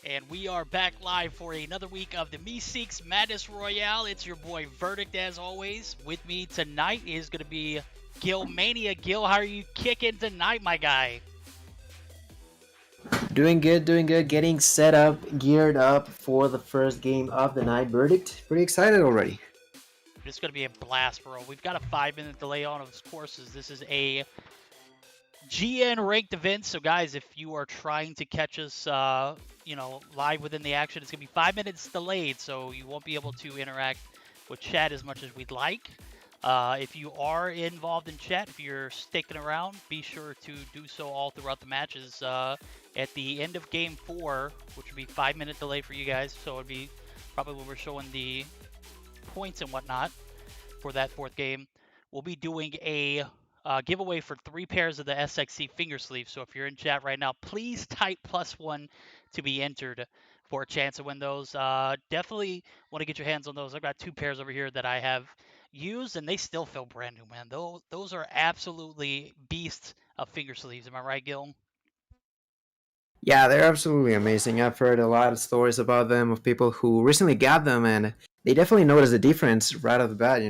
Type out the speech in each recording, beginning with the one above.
And we are back live for another week of the Meseeks Madness Royale. It's your boy Verdict as always. With me tonight is going to be Gilmania. Gil, how are you kicking tonight, my guy? Doing good. Getting set up, geared up for the first game of the night. Verdict. Pretty excited already. It's going to be a blast, bro. We've got a 5-minute delay on of courses. This is a GN ranked event, so guys, if you are trying to catch us, live within the action, it's gonna be 5 minutes delayed, so you won't be able to interact with chat as much as we'd like. If you are involved in chat, if you're sticking around, be sure to do so all throughout the matches. At the end of game 4, which would be 5-minute delay for you guys, so it'd be probably when we're showing the points and whatnot for that 4th game, we'll be doing a giveaway for 3 pairs of the SXC finger sleeves. So if you're in chat right now, please type +1 to be entered for a chance to win those. Definitely want to get your hands on those. I've got 2 pairs over here that I have used, and they still feel brand new, man. Those are absolutely beasts of finger sleeves. Am I right, Gil? Yeah, they're absolutely amazing. I've heard a lot of stories about them of people who recently got them, and they definitely notice the difference right off the bat.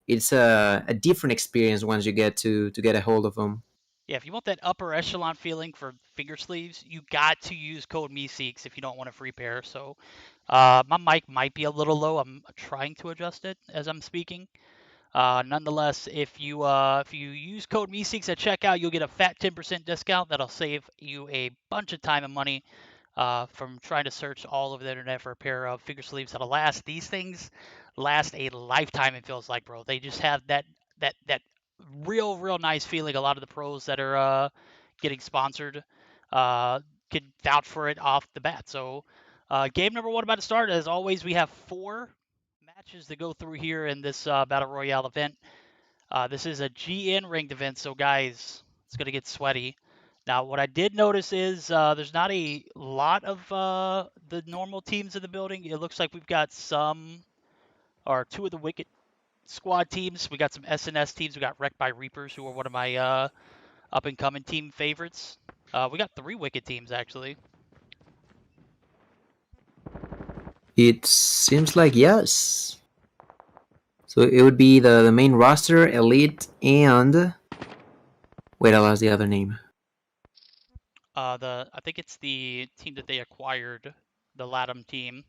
It's a different experience once you get to get a hold of them. Yeah, if you want that upper echelon feeling for finger sleeves, you got to use code Meseeks if you don't want a free pair. So my mic might be a little low. I'm trying to adjust it as I'm speaking. Nonetheless, if you use code Meseeks at checkout, you'll get a fat 10% discount. That'll save you a bunch of time and money from trying to search all over the internet for a pair of finger sleeves that'll last. These things last a lifetime, it feels like, bro. They just have that real nice feeling. A lot of the pros that are getting sponsored can vouch for it off the bat. So game number 1 about to start. As always, we have 4 matches to go through here in this Battle Royale event. This is a GN ranked event, so guys, it's going to get sweaty. Now, what I did notice is there's not a lot of the normal teams in the building. It looks like we've got 2 of the Wicked Squad teams. We got some SNS teams. We got Wrecked by Reapers, who are one of my up-and-coming team favorites. We got 3 Wicked teams, actually. It seems like yes. So it would be the main roster, Elite, and wait, I lost the other name. I think it's the team that they acquired, the Latham team.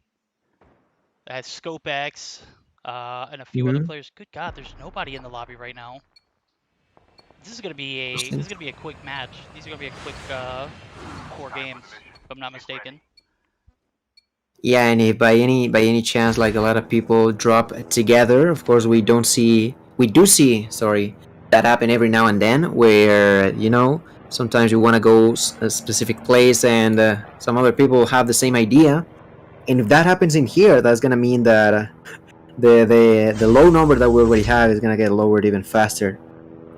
That has ScopeX and a few other players. Good God, there's nobody in the lobby right now. This is gonna be a quick match. These are gonna be a quick 4 games, if I'm not mistaken. Yeah, and if by any chance, like a lot of people drop together, of course we do see that happen every now and then, where sometimes you want to go a specific place and some other people have the same idea, and if that happens in here, that's gonna mean that the low number that we already have is gonna get lowered even faster.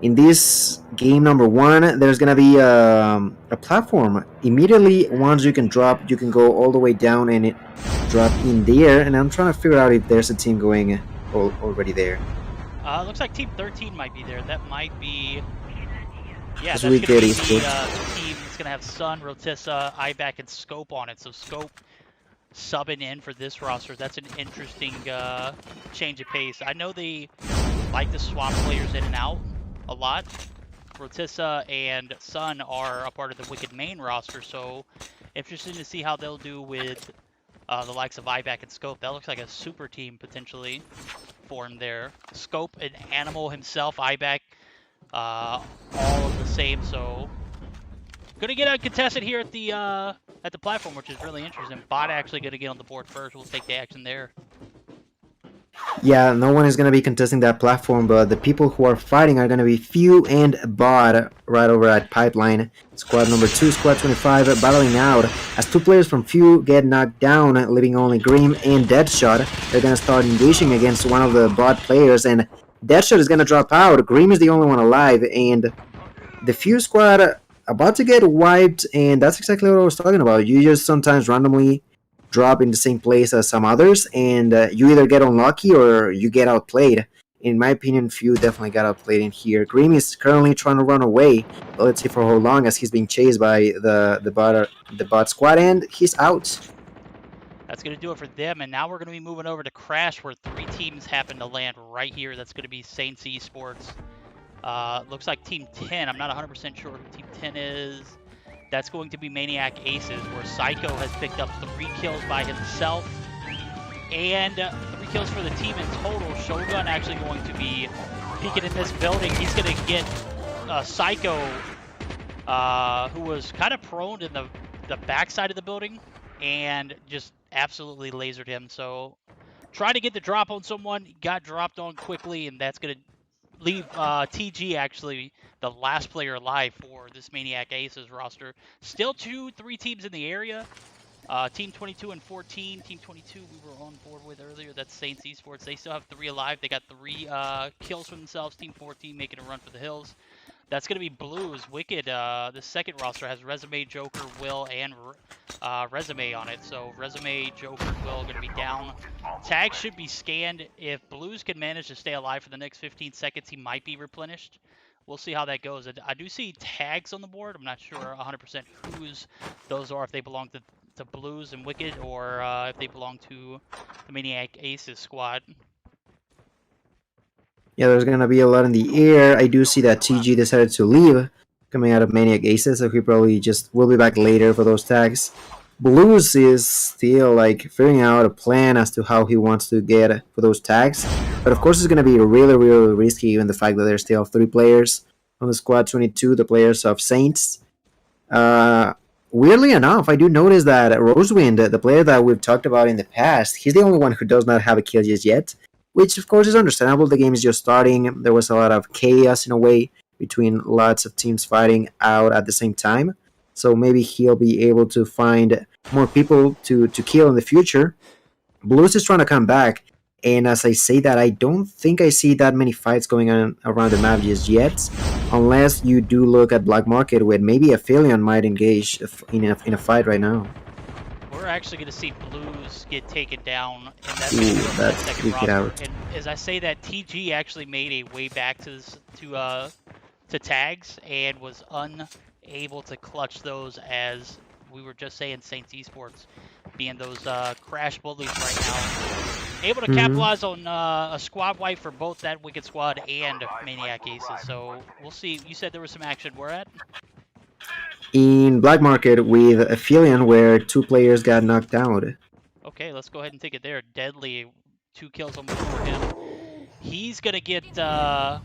In this game number 1, there's gonna be a platform. Immediately once you can drop, you can go all the way down and it drop in there. And I'm trying to figure out if there's a team going already there. Looks like Team 13 might be there. That might be. Yeah, that's gonna be the team that's gonna have Sun, Rotissa, IBAC, and Scope on it. So Scope subbing in for this roster. That's an interesting change of pace. I know they like to swap players in and out a lot. Rotissa and Sun are a part of the Wicked main roster, so interesting to see how they'll do with the likes of Iback and Scope. That looks like a super team potentially formed there. Scope, an animal himself, Iback, all of the same. So gonna get uncontested here at the platform, which is really interesting. Bot actually gonna get on the board first. We'll take the action there. Yeah, no one is going to be contesting that platform, but the people who are fighting are going to be Few and Bot right over at Pipeline. Squad number 2, Squad 25, battling out as two players from Few get knocked down, leaving only Grim and Deadshot. They're going to start engaging against one of the Bot players, and Deadshot is going to drop out. Grim is the only one alive, and the Few squad about to get wiped, and that's exactly what I was talking about. You just sometimes randomly drop in the same place as some others, and you either get unlucky or you get outplayed. In my opinion, Few definitely got outplayed in here. Green is currently trying to run away, but let's see for how long as he's being chased by the bot squad, and he's out. That's going to do it for them, and now we're going to be moving over to Crash, where 3 teams happen to land right here. That's going to be Saints Esports. Looks like Team 10. I'm not 100% sure who Team 10 is. That's going to be Maniac Aces, where Psycho has picked up 3 kills by himself. And 3 kills for the team in total. Shogun actually going to be peeking in this building. He's going to get Psycho, who was kind of prone in the backside of the building, and just absolutely lasered him. So trying to get the drop on someone, got dropped on quickly, and that's going to leave TG actually the last player alive for this Maniac Aces roster. Still 2-3 teams in the area. Team 22 and 14. Team 22 we were on board with earlier. That's Saints Esports. They still have 3 alive. They got 3 kills for themselves. Team 14 making a run for the hills. That's going to be Blues. Wicked, the second roster has Resume, Joker, Will, and Resume on it. So Resume, Joker, Will going to be down. Tags should be scanned. If Blues can manage to stay alive for the next 15 seconds, he might be replenished. We'll see how that goes. I do see tags on the board. I'm not sure 100% whose those are, if they belong to Blues and Wicked, or if they belong to the Maniac Aces squad. Yeah, there's gonna be a lot in the air. I do see that TG decided to leave coming out of Maniac Aces, so he probably just will be back later for those tags. Blues is still like figuring out a plan as to how he wants to get for those tags. But of course it's gonna be really, really risky given the fact that there's still 3 players on the squad 22, the players of Saints. Weirdly enough, I do notice that Rosewind, the player that we've talked about in the past, he's the only one who does not have a kill just yet, which of course is understandable. The game is just starting. There was a lot of chaos in a way between lots of teams fighting out at the same time. So maybe he'll be able to find more people to kill in the future. Blues is trying to come back, and as I say that, I don't think I see that many fights going on around the map just yet, unless you do look at Black Market, where maybe Aphelion might engage in a fight right now. We're actually going to see Blues get taken down, and that's Ooh, going to be the that's second wicked roster. out. And as I say that, TG actually made a way back to tags and was unable to clutch those, as we were just saying, Saints Esports being those crash bullies right now. Able to capitalize on a squad wipe for both that Wicked squad and Maniac Aces. So we'll see. You said there was some action. Where at? In Black Market with Aphelion, where 2 players got knocked out. Okay, let's go ahead and take it there. Deadly, 2 kills on board for him. He's gonna get. He's gonna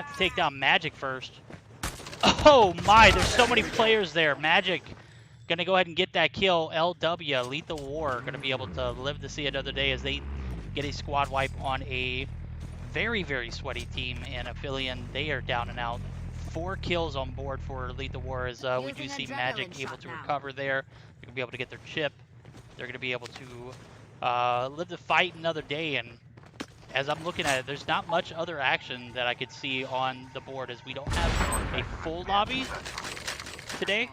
have to take down Magic first. Oh my! There's so many players there. Magic gonna go ahead and get that kill. LW, Lethal War, gonna be able to live to see another day as they get a squad wipe on a very, very sweaty team. And Aphelion, they are down and out. 4 kills on board for Lethal War, as we do see Magic able to recover there. They're gonna be able to get their chip. They're gonna be able to live to fight another day. And as I'm looking at it, there's not much other action that I could see on the board, as we don't have a full lobby today.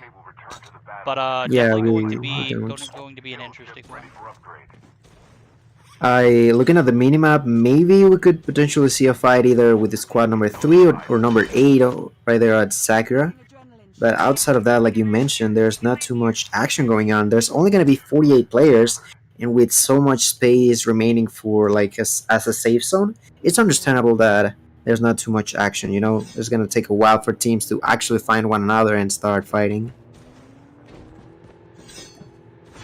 But Yeah, definitely going to be an interesting one. Looking at the minimap, maybe we could potentially see a fight either with the squad number 3 or number 8 right there at Sakura. But outside of that, like you mentioned, there's not too much action going on. There's only going to be 48 players, and with so much space remaining for like as a safe zone, it's understandable that there's not too much action. You know, it's going to take a while for teams to actually find one another and start fighting.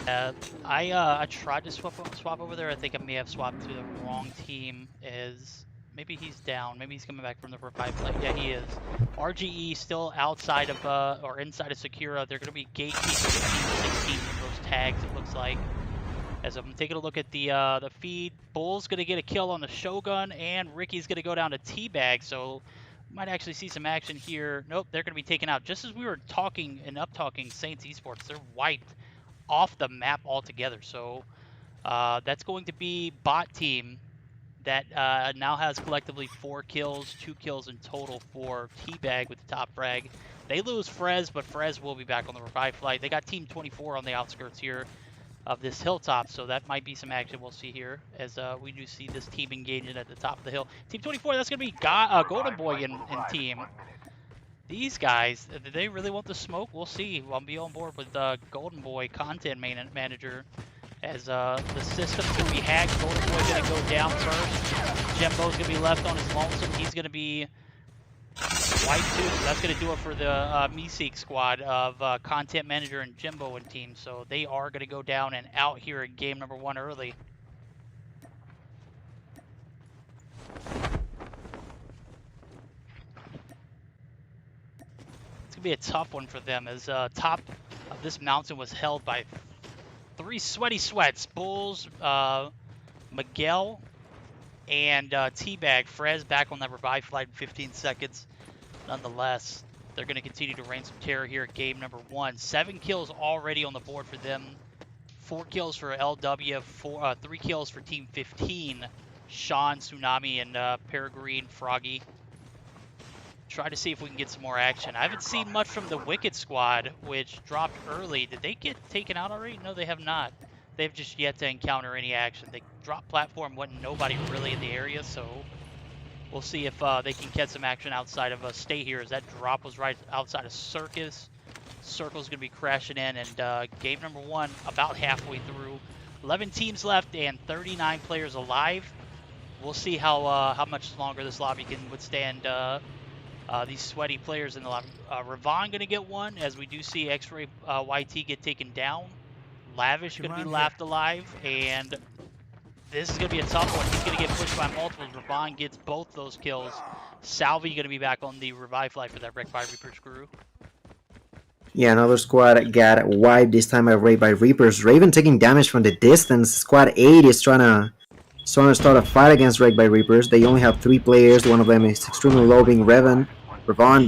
Uh, I tried to swap over there. I think I may have swapped to the wrong team. Is maybe he's down. Maybe he's coming back from the revive flight. Yeah, he is. RGE still outside of or inside of Sakura. They're going to be gatekeepers team 16 from those tags. It looks like. As I'm taking a look at the feed, Bull's going to get a kill on the Shogun, and Ricky's going to go down to Teabag. So might actually see some action here. Nope, they're going to be taken out. Just as we were talking and up talking Saints Esports, they're wiped off the map altogether. So that's going to be bot team that now has collectively 4 kills, 2 kills in total for Teabag with the top frag. They lose Frez, but Frez will be back on the revive flight. They got Team 24 on the outskirts here of this hilltop, so that might be some action we'll see here as we do see this team engaging at the top of the hill. Team 24, that's going to be Golden Boy in team. These guys, do they really want the smoke? We'll see. I'll be on board with Golden Boy, content manager, as the system's going to be hacked. Golden Boy's going to go down first. Jimbo's going to be left on his lonesome. He's going to be wiped too, so that's going to do it for the Meseeks squad of content manager and Jimbo and team. So they are going to go down and out here in game number 1 early. Be a tough one for them as top of this mountain was held by 3 sweaty sweats. Bulls, Miguel, and Teabag. Frez back on that revive flight in 15 seconds. Nonetheless, they're going to continue to rain some terror here at game number 1. 7 kills already on the board for them. 4 kills for LW, 3 kills for Team 15. Sean, Tsunami, and Peregrine, Froggy. Try to see if we can get some more action. I haven't seen much from the Wicked squad, which dropped early. Did they get taken out already? No, they have not. They've just yet to encounter any action. They dropped platform, wasn't nobody really in the area, so we'll see if they can get some action outside of Stay Here, as that drop was right outside of Circus. Circle's going to be crashing in, and game number 1 about halfway through. 11 teams left and 39 players alive. We'll see how much longer this lobby can withstand these sweaty players in the lobby. Ravon going to get one, as we do see X-Ray YT get taken down. Lavish going to be left alive, and this is going to be a tough one. He's going to get pushed by multiples. Ravon gets both those kills. Salvi going to be back on the revive flight for that wreck by Reaper's crew. Yeah, another squad got wiped, this time by Reapers. Raven taking damage from the distance. Squad 8 is trying to start a fight against Wreck by Reapers. They only have 3 players. One of them is extremely low, being Ravon,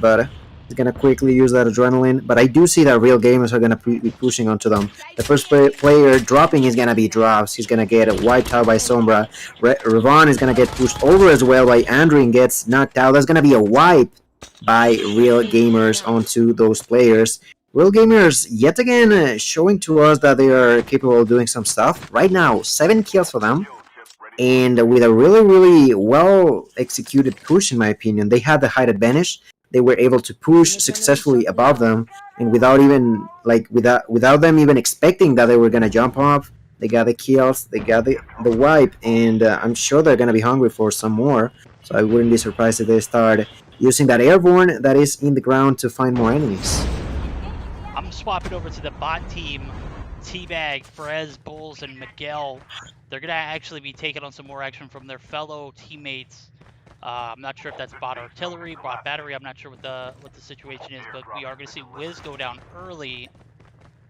but he's going to quickly use that adrenaline. But I do see that real gamers are going to be pushing onto them. The first player dropping is going to be Drops. He's going to get wiped out by Sombra. Ravon is going to get pushed over as well by Andrew and gets knocked out. That's going to be a wipe by real gamers onto those players. Real Gamers, yet again, showing to us that they are capable of doing some stuff. Right now, 7 kills for them. And with a really, really well-executed push, in my opinion. They had the height advantage. They were able to push successfully above them. And without them even expecting that they were going to jump off, they got the kills, they got the wipe. And I'm sure they're going to be hungry for some more. So I wouldn't be surprised if they start using that airborne that is in the ground to find more enemies. I'm swapping over to the bot team. Teabag, Frez, Bulls, and Miguel. They're going to actually be taking on some more action from their fellow teammates. I'm not sure if that's bot artillery, bot battery. I'm not sure what the situation is, but we are going to see Wiz go down early.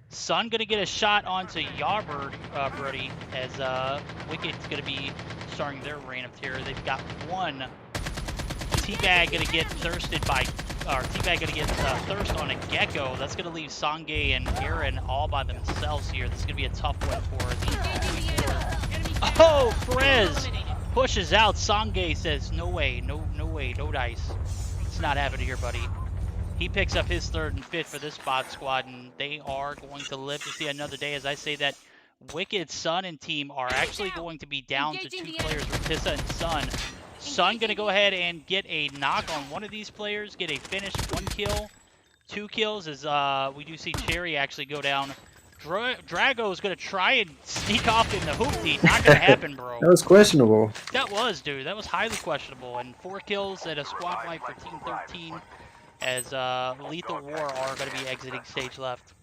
Sun going to get a shot onto Yarbird, Brody, as Wicked's going to be starting their reign of terror. They've got one. Teabag going to get thirsted by, or Teabag going to get thirst on a Gecko. That's going to leave Sangay and Aaron all by themselves here. This is going to be a tough one for these 24. Oh, Frez pushes out. Sangay says, no way, no way, no dice. It's not happening here, buddy. He picks up his 3rd and 5th for this bot squad, and they are going to live to see another day. As I say that, Wicked, Sun, and team are actually going to be down to 2 players, Ratissa and Sun. Sun going to go ahead and get a knock on one of these players, get a finish, 1 kill. 2 kills is we do see Cherry actually go down. Drago is gonna try and sneak off in the hoopty. Not gonna happen, bro. That was questionable. That was, dude. That was highly questionable. And 4 kills at a squad wipe for Team 13 as Lethal War are going to be exiting stage left.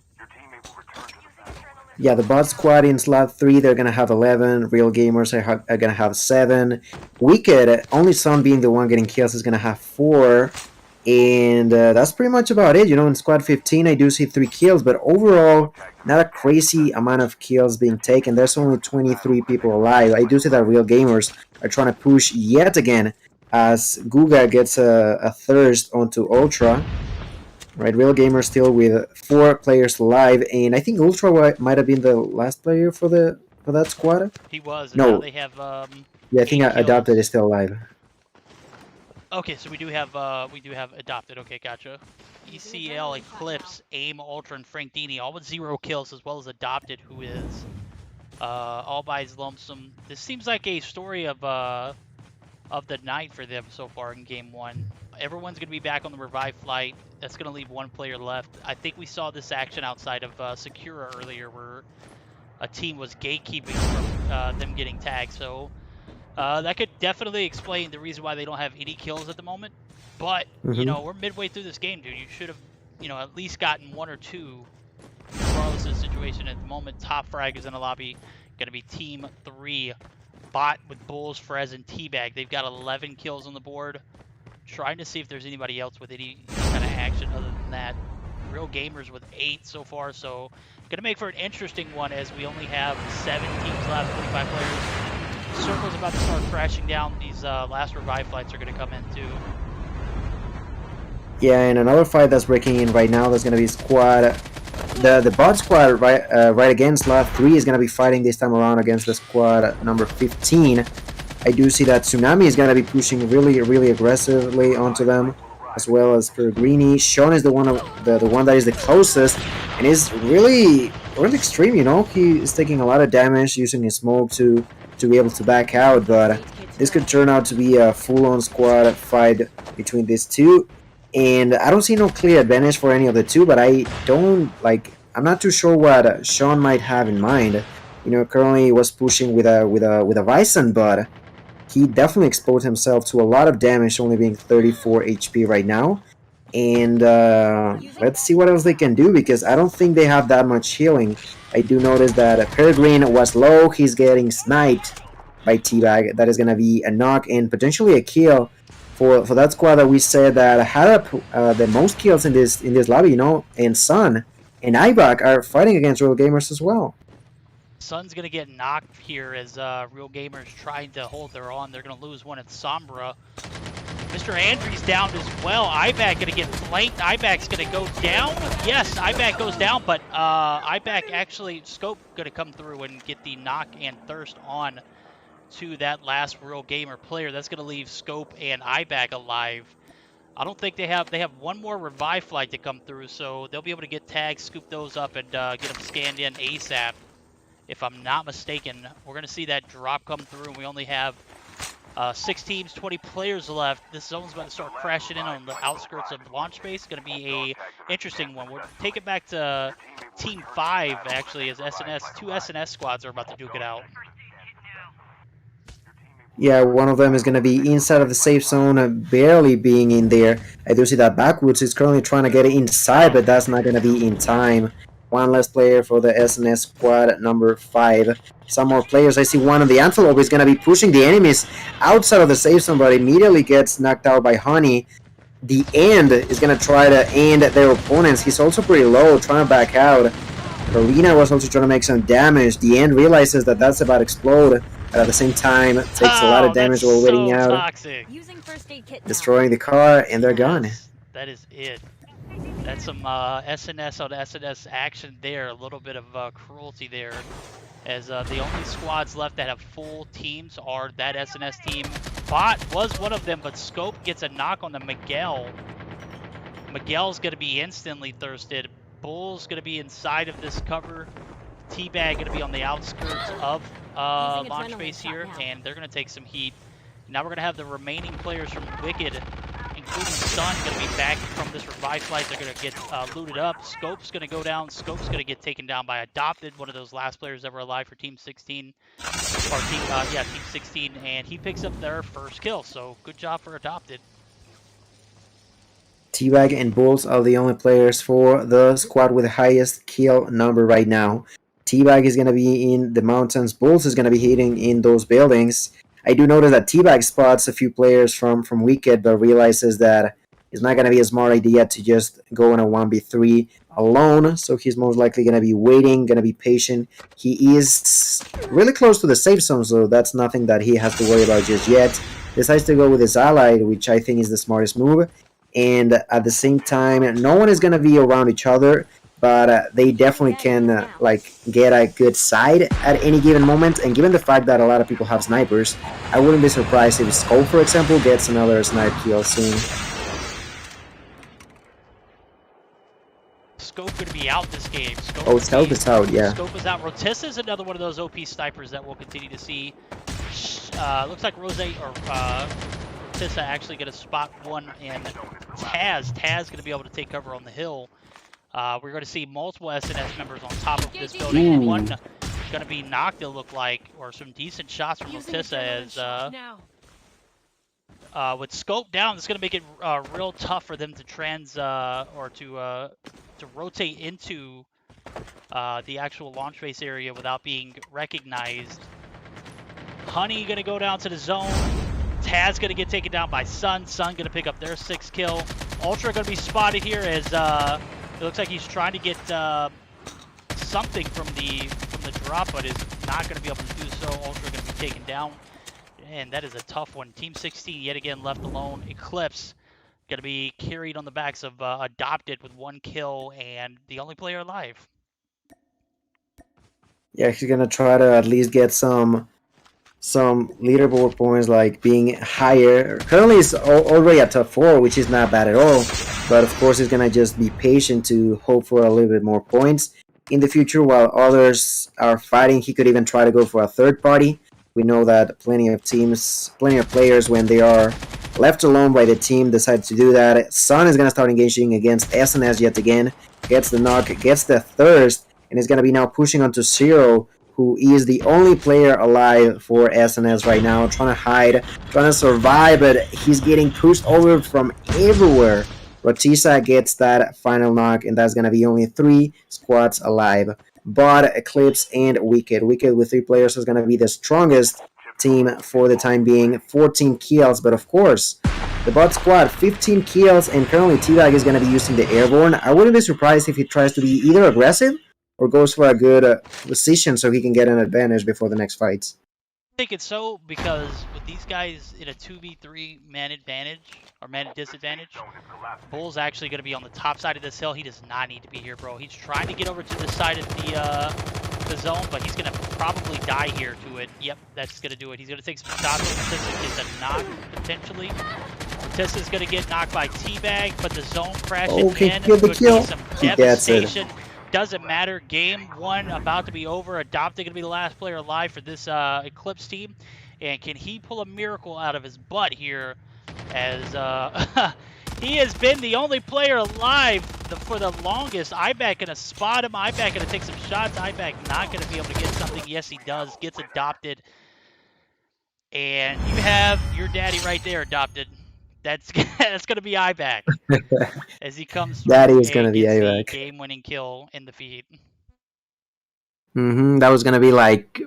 Yeah, the bot squad in slot 3, they're gonna have 11. Real gamers are gonna have 7. Wicked, only Sun being the one getting kills, is gonna have 4. And that's pretty much about it. You know, in squad 15, I do see 3 kills, but overall, not a crazy amount of kills being taken. There's only 23 people alive. I do see that real gamers are trying to push yet again as Guga gets a thirst onto Ultra. Right, Real Gamer still with 4 players alive, and I think Ultra might have been the last player for that squad. He was, and No, now they have yeah, I think 8 kills. Adopted is still alive. Okay, so we do have Adopted. Okay, gotcha. ECL, Eclipse, AIM, Ultra, and Frank Dini, all with 0 kills, as well as Adopted, who is all by his lonesome. This seems like a story of the night for them so far in Game 1. Everyone's going to be back on the revive flight. That's going to leave 1 player left. I think we saw this action outside of Secura earlier where a team was gatekeeping from them getting tagged. So that could definitely explain the reason why they don't have any kills at the moment. But, you know, we're midway through this game, dude. You should have, you know, at least gotten 1 or 2 regardless of the situation. At the moment, top frag is in the lobby. Going to be Team 3. Bot with Bulls, Frez, and Teabag. They've got 11 kills on the board. Trying to see if there's anybody else with any kind of action other than that. Real Gamers with 8 so far, so going to make for an interesting one as we only have 7 teams left, 25 players. Circle's about to start crashing down. These last revive flights are going to come in too. Yeah, and another fight that's breaking in right now, there's going to be squad. The bot squad right against slot 3 is going to be fighting this time around against the squad number 15. I do see that Tsunami is going to be pushing really aggressively onto them, as well as Peregrini. Sean is the one that is the closest, and is really extreme. You know, he is taking a lot of damage using his smoke to be able to back out. But this could turn out to be a full-on squad fight between these two. And I don't see no clear advantage for any of the two, but I'm not too sure what Sean might have in mind. You know, currently he was pushing with a Bison, but he definitely exposed himself to a lot of damage, only being 34 HP right now. And let's see what else they can do, because I don't think they have that much healing. I do notice that Peregrine was low. He's getting sniped by Teabag. That is going to be a knock and potentially a kill for that squad that we said that had the most kills in this lobby, you know. And Sun and Ibak are fighting against Real Gamers as well. Sun's going to get knocked here as Real Gamers trying to hold their own. They're going to lose one at Sombra. Mr. Andrews down as well. Ibak going to get flanked. Ibak's going to go down. Yes, Ibak goes down, but Ibak actually, Scope going to come through and get the knock and thirst on to that last Real Gamer player. That's going to leave Scope and Ibak alive. I don't think they have 1 more revive flight to come through, so they'll be able to get tagged, scoop those up, and get them scanned in ASAP. If I'm not mistaken, we're going to see that drop come through, and we only have 6 teams, 20 players left. This zone's about to start crashing in on the outskirts of launch base. It's going to be a interesting one. We'll take it back to Team 5, actually, as SNS. 2 SNS squads are about to duke it out. Yeah, one of them is going to be inside of the safe zone, barely being in there. I do see that Backwoods is currently trying to get it inside, but that's not going to be in time. 1 less player for the SNS squad number 5. Some more players. I see one of the Antelope is going to be pushing the enemies outside of the safe zone, but immediately gets knocked out by Honey. The End is going to try to end their opponents. He's also pretty low, trying to back out. Karina was also trying to make some damage. The End realizes that that's about to explode, but at the same time takes a lot of damage while waiting out. Toxic. Destroying the car, and they're gone. That is it. That's some SNS on SNS action there. A little bit of cruelty there. As the only squads left that have full teams are that SNS team. Bot was one of them, but Scope gets a knock on the Miguel. Miguel's going to be instantly thirsted. Bull's going to be inside of this cover. Teabag going to be on the outskirts of launch base here, and they're going to take some heat. Now we're going to have the remaining players from Wicked, including Sun, going to be back from this revive flight. They're going to get looted up. Scope's going to go down. Scope's going to get taken down by Adopted, one of those last players ever alive for Team 16. Or Team 16, and he picks up their first kill. So good job for Adopted. T-Bag and Bulls are the only players for the squad with the highest kill number right now. T-Bag is going to be in the mountains. Bulls is going to be hitting in those buildings. I do notice that T-Bag spots a few players from Wicked, but realizes that it's not going to be a smart idea to just go on a 1v3 alone. So he's most likely going to be waiting, going to be patient. He is really close to the safe zone, so that's nothing that he has to worry about just yet. Decides to go with his ally, which I think is the smartest move. And at the same time, no one is going to be around each other, but they definitely can get a good side at any given moment. And given the fact that a lot of people have snipers, I wouldn't be surprised if Scope, for example, gets another snipe kill soon. Scope going to be out this game. Scope is out, yeah. Scope is out. Rotissa is another one of those OP snipers that we'll continue to see. Looks like Rotissa actually going to spot one, and Taz going to be able to take cover on the hill. We're going to see multiple SNS members on top of this building. Ooh. One going to be knocked, it looked like, or some decent shots from Rotissa as with Scope down, it's going to make it real tough for them to to rotate into the actual launch base area without being recognized. Honey going to go down to the zone. Taz going to get taken down by Sun. Sun going to pick up their 6th kill. Ultra going to be spotted here as it looks like he's trying to get something from the drop, but is not going to be able to do so. Ultra going to be taken down. And that is a tough one. Team 16 yet again left alone. Eclipse going to be carried on the backs of Adopted with 1 kill and the only player alive. Yeah, he's going to try to at least get some leaderboard points, like being higher. Currently it's already at top 4, which is not bad at all, but of course he's gonna just be patient to hope for a little bit more points in the future while others are fighting. He could even try to go for a third party. We know that plenty of players, when they are left alone by the team, decide to do that. Sun is gonna start engaging against SNS yet again, gets the knock, gets the thirst, and is gonna be now pushing onto Zero, who is the only player alive for SNS right now, trying to hide, trying to survive, but he's getting pushed over from everywhere. Rotissa gets that final knock, and that's going to be only 3 squads alive. Bot, Eclipse, and Wicked. Wicked with 3 players is going to be the strongest team for the time being. 14 kills, but of course, the bot squad, 15 kills, and currently T-Bag is going to be using the Airborne. I wouldn't be surprised if he tries to be either aggressive or goes for a good position so he can get an advantage before the next fights. I think it's so because with these guys in a 2v3 man advantage or man disadvantage, Bull's actually going to be on the top side of this hill. He does not need to be here, bro. He's trying to get over to the side of the zone, but he's going to probably die here to it. Yep, that's going to do it. He's going to take some shots. Rotissa gets a knock potentially. Rotissa's going to get knocked by T-Bag, but the zone crash again get the could kill. be some devastation. Doesn't matter. Game 1 about to be over. Adopted going to be the last player alive for this Eclipse team. And can he pull a miracle out of his butt here as he has been the only player alive for the longest. Iback going to spot him. Iback going to take some shots. Iback not going to be able to get something. Yes, he does. Gets Adopted. And you have your daddy right there, Adopted. That's going to be Iback as he comes through. That is going to be Iback. Game-winning kill in the feed. That was going to be like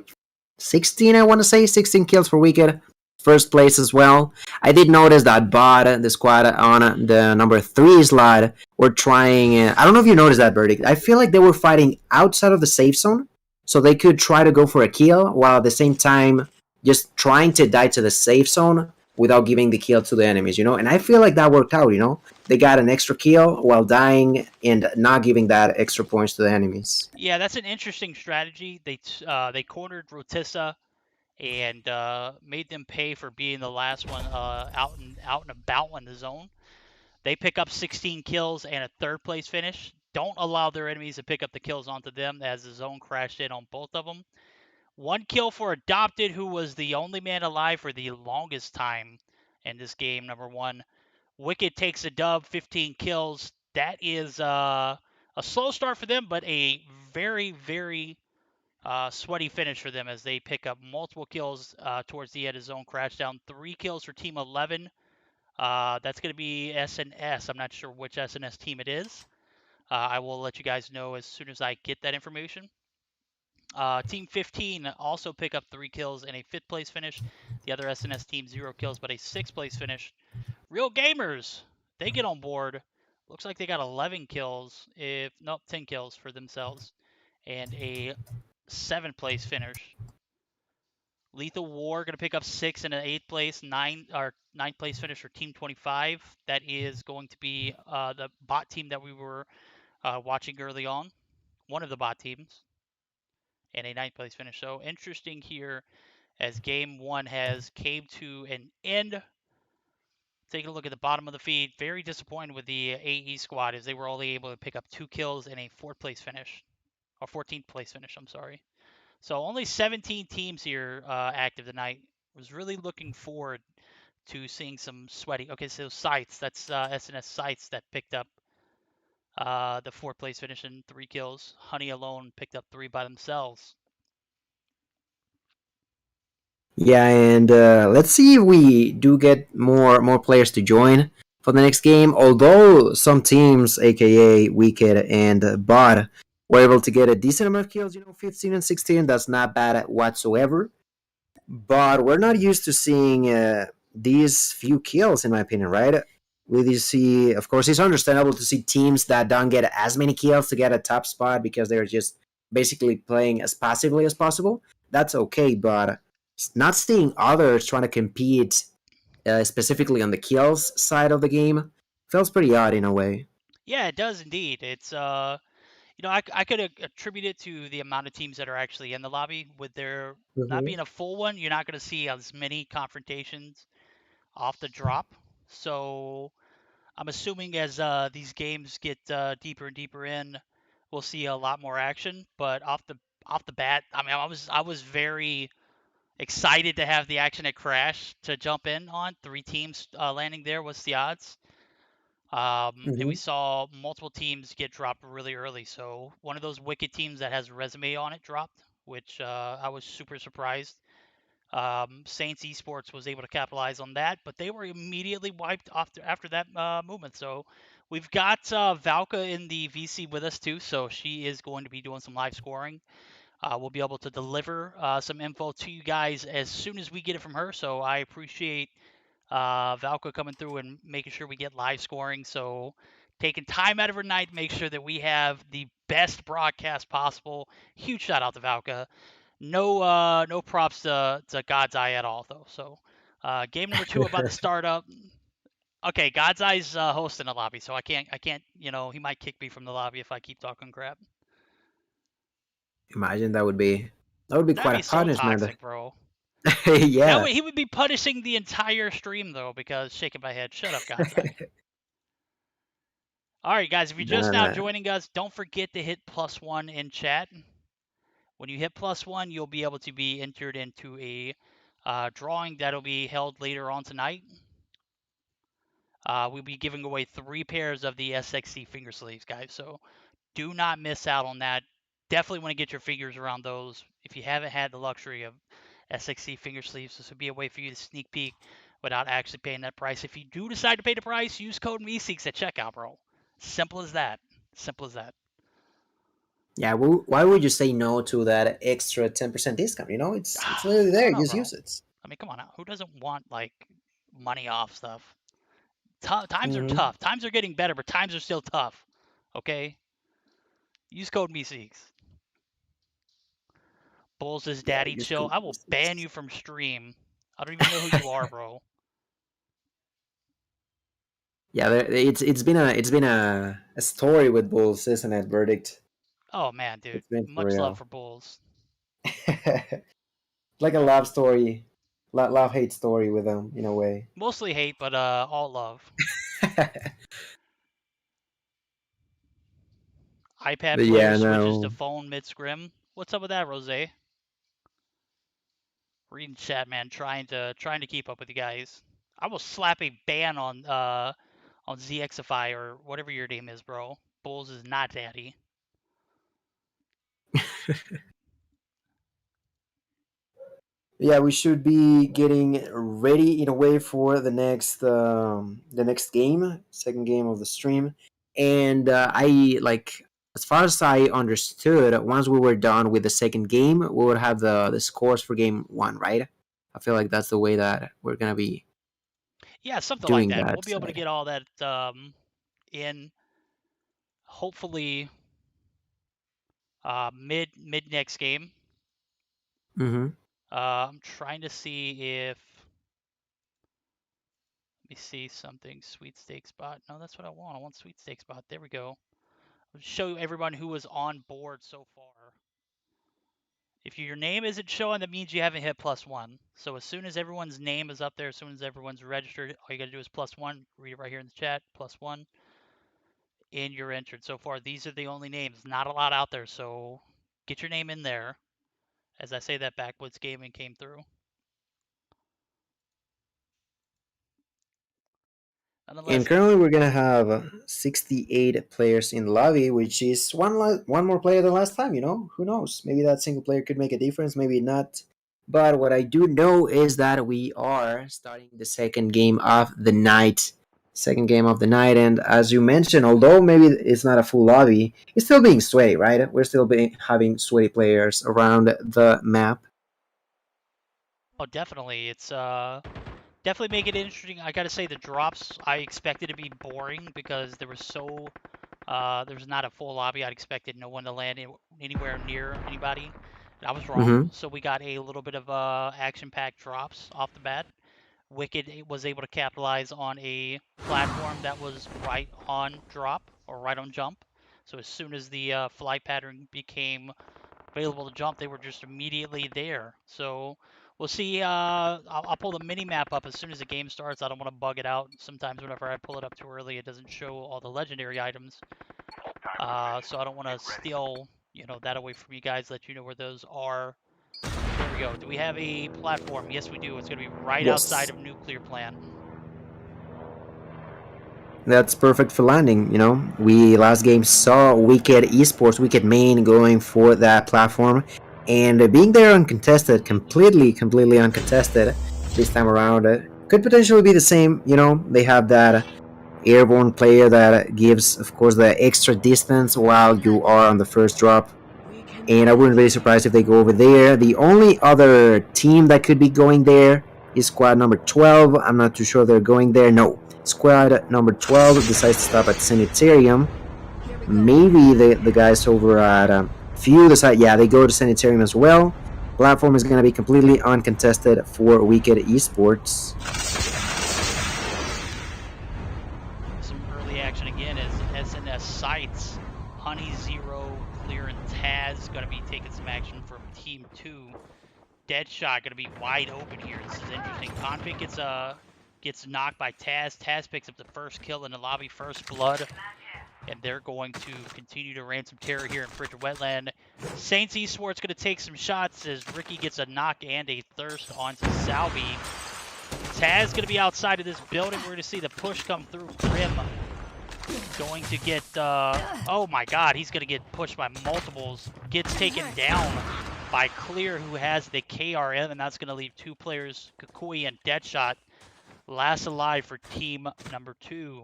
16, I want to say. 16 kills for Wicked. First place as well. I did notice that Bot, the squad on the number 3 slot, were trying. I don't know if you noticed that, Verdict. I feel like they were fighting outside of the safe zone, so they could try to go for a kill while at the same time just trying to die to the safe zone without giving the kill to the enemies, and I feel like that worked out, They got an extra kill while dying and not giving that extra points to the enemies. Yeah, that's an interesting strategy. They cornered Rotissa and made them pay for being the last one out and about in the zone. They pick up 16 kills and a 3rd place finish. Don't allow their enemies to pick up the kills onto them as the zone crashed in on both of them. 1 kill for Adopted, who was the only man alive for the longest time in this game, number 1. Wicked takes a dub, 15 kills. That is a slow start for them, but a very, very sweaty finish for them as they pick up multiple kills towards the end of zone crash down. 3 kills for Team 11. That's going to be SNS. I'm not sure which SNS team it is. I will let you guys know as soon as I get that information. Team 15 also pick up 3 kills and a fifth place finish. The other SNS team 0 kills, but a sixth place finish. Real Gamers, they get on board. Looks like they got 11 kills, if nope, 10 kills for themselves, and a seventh place finish. Lethal War going to pick up six and an eighth place, ninth place finish for Team 25. That is going to be the bot team that we were watching early on, one of the bot teams, and a ninth place finish. So interesting here as game one has came to an end. Taking a look at the bottom of the feed, very disappointed with the AE squad as they were only able to pick up 2 kills and a fourth place finish, or 14th place finish. I'm sorry. So only 17 teams here active tonight. Was really looking forward to seeing some sweaty. Okay, so sites. That's SNS sites that picked up the fourth place finish and 3 kills. Honey alone picked up 3 by themselves. Yeah, and let's see if we do get more players to join for the next game. Although some teams, aka Wicked and Bot, were able to get a decent amount of kills, 15 and 16, that's not bad whatsoever. But we're not used to seeing these few kills, in my opinion, right? We see, of course, it's understandable to see teams that don't get as many kills to get a top spot because they're just basically playing as passively as possible. That's okay, but not seeing others trying to compete specifically on the kills side of the game feels pretty odd in a way. Yeah, it does indeed. It's I could attribute it to the amount of teams that are actually in the lobby. With there not Mm-hmm. being a full one, you're not going to see as many confrontations off the drop. So I'm assuming as these games get deeper and deeper in, we'll see a lot more action. But off the bat, I mean, I was very excited to have the action at Crash to jump in on. 3 teams landing there. What's the odds? And we Mm-hmm. saw multiple teams get dropped really early. So one of those wicked teams that has a resume on it dropped, which I was super surprised. Saints Esports was able to capitalize on that, but they were immediately wiped off after that movement. So we've got Valka in the VC with us too, so she is going to be doing some live scoring. We'll be able to deliver some info to you guys as soon as we get it from her. So I appreciate Valka coming through and making sure we get live scoring. So taking time out of her night to make sure that we have the best broadcast possible. Huge shout out to Valka. No props to God's Eye at all though. So game number two about to start up. Okay, God's Eye's hosting a lobby, so I can't he might kick me from the lobby if I keep talking crap. Imagine that would be That'd quite a be so punishment. toxic, bro. That Yeah. way he would be punishing the entire stream though, because shaking my head. Shut up, God's Eye. All right, guys, if you're just No, now no. joining us, don't forget to hit +1 in chat. When you hit +1, you'll be able to be entered into a drawing that'll be held later on tonight. We'll be giving away 3 pairs of the SXC finger sleeves, guys. So do not miss out on that. Definitely want to get your fingers around those. If you haven't had the luxury of SXC finger sleeves, this would be a way for you to sneak peek without actually paying that price. If you do decide to pay the price, use code Meseeks at checkout, bro. Simple as that. Simple as that. Yeah, why would you say no to that extra 10% discount? It's literally I don't there. know, Just bro. use it. I mean, come on now. Who doesn't want like money off stuff? Times are Hmm. tough. Times are getting better, but times are still tough. Okay? Use code Meseeks. Bulls is Yeah, daddy use chill. code I will ban Meseeks. you from stream. I don't even know who you are, bro. Yeah, it's been a story with Bulls, isn't it? Verdict. Oh man, dude. It's been for Much love real. for Bulls. Like a love story, love hate story with them in a way. Mostly hate, but all love. iPad But player yeah, switches to no. phone mid scrim. What's up with that, Rose? Reading chat, man. Trying to keep up with you guys. I will slap a ban on on ZXify or whatever your name is, bro. Bulls is not daddy. Yeah, we should be getting ready in a way for the next game, second game of the stream. And I like, as far as I understood, once we were done with the second game, we would have the scores for game one, right? I feel like that's the way that we're gonna be Yeah, something like doing that. We'll that. be able to get all that in hopefully mid next game. Mm-hmm. I'm trying to see if let me see something. Sweepstake spot. No, that's what I want. I want sweepstake spot. There we go. I'll show everyone who was on board so far. If your name isn't showing, that means you haven't hit +1. So as soon as everyone's name is up there, as soon as everyone's registered, all you gotta do is +1. Read it right here in the chat. +1, and you're entered. So far, these are the only names. Not a lot out there, so get your name in there. As I say that, Backwoods Gaming came through. And Nonetheless, currently, we're gonna have 68 players in the lobby, which is one more player than last time. You know, who knows? Maybe that single player could make a difference. Maybe not. But what I do know is that we are starting the second game of the night. Second game of the night, and as you mentioned, although maybe it's not a full lobby, it's still being sweaty, right? We're still having sweaty players around the map. oh, definitely, it's definitely make it interesting. I gotta say, the drops I expected to be boring because there was so there was not a full lobby. I'd expected no one to land anywhere near anybody. And I was wrong. Mm-hmm. So we got a little bit of action-packed drops off the bat. Wicked was able to capitalize on a platform that was right on drop or right on jump. So as soon as the flight pattern became available to jump, they were just immediately there. So we'll see. I'll pull the mini map up as soon as the game starts. I don't want to bug it out. Sometimes whenever I pull it up too early, it doesn't show all the legendary items. So I don't want to steal, that away from you guys. Let you know where those are. There we go. Do we have a platform? Yes, we do. It's going to be right outside Yes. of nuclear plant. That's perfect for landing. You know, we last game saw Wicked Esports, Wicked Main going for that platform, and being there uncontested, completely uncontested this time around, could potentially be the same. You know, they have that airborne player that gives, of course, the extra distance while you are on the first drop. And I wouldn't be surprised if they go over there. The only other team that could be going there is squad number 12. I'm not too sure they're going there. No. Squad number 12 decides to stop at Sanitarium. Maybe the guys over at Few decide, yeah, they go to Sanitarium as well. Platform is going to be completely uncontested for Wicked Esports. Some early action again as SNS Sights, Honey Zero, Clear, and Taz going to be taking some action from Team 2. Deadshot going to be wide open here. This is interesting. Config gets knocked by Taz. Taz picks up the first kill in the lobby, first blood. And they're going to continue to rain some terror here in Bridger Wetland. Saints Esports going to take some shots as Ricky gets a knock and a thirst onto Salvi. Taz going to be outside of this building. We're going to see the push come through. Grim going to get, oh my god, he's going to get pushed by multiples. Gets taken down by Clear, who has the KRM, and that's going to leave two players, Kukui and Deadshot, last alive for team number 2.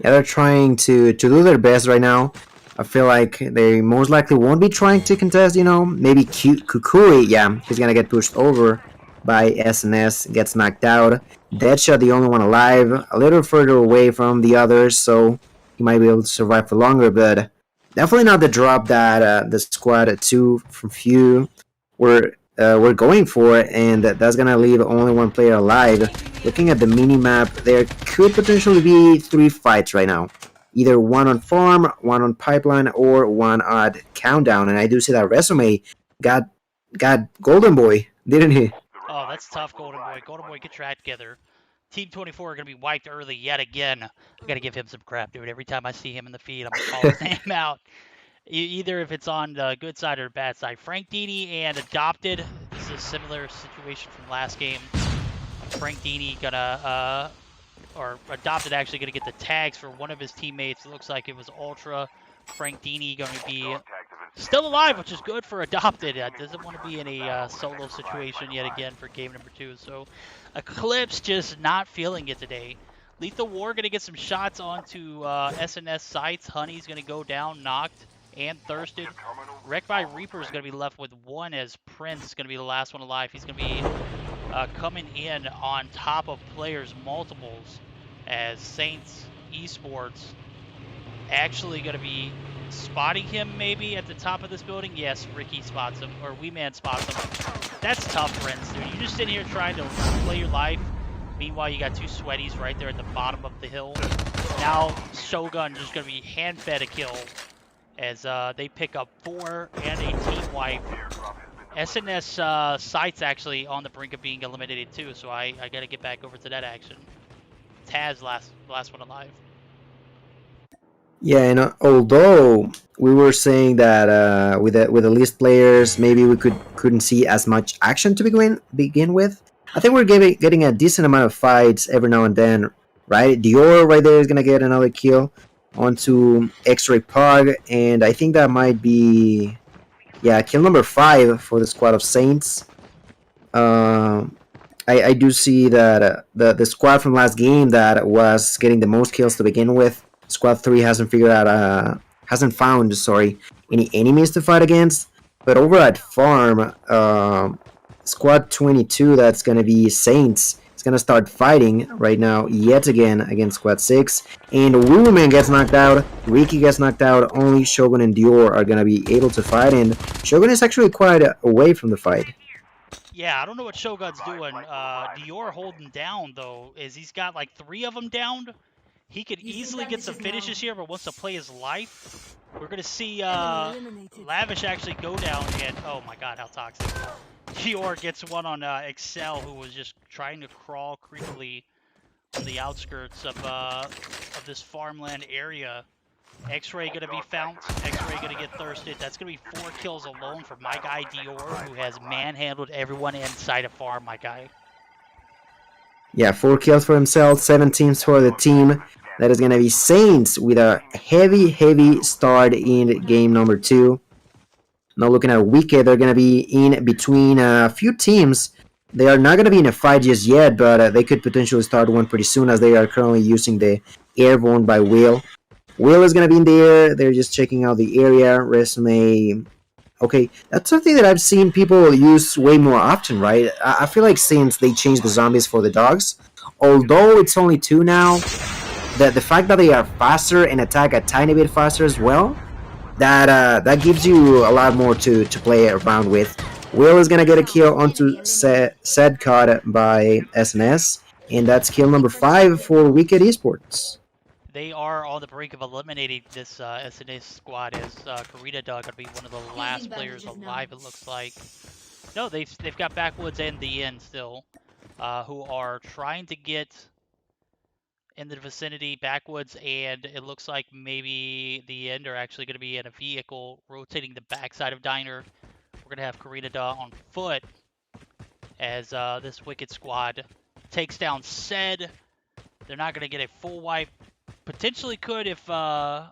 Yeah, they're trying to do their best right now. I feel like they most likely won't be trying to contest, you know. Maybe Kukui, yeah, he's gonna get pushed over by SNS, gets knocked out. Deadshot, the only one alive, a little further away from the others, so he might be able to survive for longer, but definitely not the drop that the squad 2 from Few were going for, and that's gonna leave only one player alive. Looking at the mini map, there could potentially be 3 fights right now. Either one on farm, one on pipeline, or one at countdown. And I do see that Resume got Golden Boy, didn't he? Oh, that's tough, Golden Boy. Golden Boy, get your act together. Team 24 are going to be wiped early yet again. I got to give him some crap, dude. Every time I see him in the feed, I'm going to call his name out. Either if it's on the good side or bad side. Frank Dini and Adopted. This is a similar situation from last game. Frank Dini gonna or Adopted actually gonna get the tags for one of his teammates. It looks like it was Ultra. Frank Dini going to be still alive, which is good for Adopted. Doesn't want to be in a solo situation yet again for game number 2. So Eclipse just not feeling it today. Lethal War going to get some shots onto SNS sites. Honey's going to go down, knocked and thirsted. Wrecked by Reaper is going to be left with one, as Prince is going to be the last one alive. He's going to be coming in on top of players multiples, as Saints Esports actually going to be spotting him maybe at the top of this building. Yes, Ricky spots him, or Wee Man spots him. That's tough, Prince, dude. You just sit here trying to play your life. Meanwhile, you got two sweaties right there at the bottom of the hill. Now, Shogun just going to be hand-fed a kill as they pick up 4 and a team wipe. SNS sites actually on the brink of being eliminated too, so I got to get back over to that action. Taz last one alive. Yeah, and although we were saying that with the list players, maybe we couldn't see as much action to begin with. I think we're getting a decent amount of fights every now and then, right? Dior right there is gonna get another kill onto X-Ray Pug, and I think that might be, yeah, kill number 5 for the squad of Saints. I do see that the squad from last game that was getting the most kills to begin with, Squad 3 hasn't found any enemies to fight against. But over at Farm, Squad 22, that's gonna be Saints, is gonna start fighting right now yet again against Squad 6. And Woman gets knocked out, Ricky gets knocked out, only Shogun and Dior are gonna be able to fight, and Shogun is actually quite away from the fight. Yeah, I don't know what Shogun's doing. Dior holding down, though, is he's got like 3 of them downed. He could easily get some finishes here, but wants to play his life. We're going to see Lavish actually go down, and oh my god, how toxic. Dior gets one on Excel, who was just trying to crawl creepily on the outskirts of this farmland area. X-Ray gonna be found. X-Ray gonna get thirsted. That's gonna be 4 kills alone for my guy Dior, who has manhandled everyone inside a farm, my guy. Yeah, 4 kills for himself, 7 teams for the team. That is gonna be Saints with a heavy start in game number 2. Now looking at Wicked, they're gonna be in between a few teams. They are not gonna be in a fight just yet, but they could potentially start one pretty soon, as they are currently using the Airborne by Will. Will is gonna be in there. They're just checking out the area. Resume. Okay, that's something that I've seen people use way more often, right? I feel like since they changed the zombies for the dogs, although it's only 2 now, the fact that they are faster and attack a tiny bit faster as well, that gives you a lot more to play around with. Will is gonna get a kill onto said caught by SNS, and that's kill number 5 for Wicked Esports. They are on the brink of eliminating this SNS squad, as Karita Dog gonna be one of the last players alive. It looks like. No, they've got Backwoods and the End still, who are trying to get in the vicinity. Backwoods and it looks like maybe the End are actually going to be in a vehicle rotating the backside of Diner. We're going to have Karina Da on foot as this Wicked squad takes down Said. They're not going to get a full wipe. Potentially could if the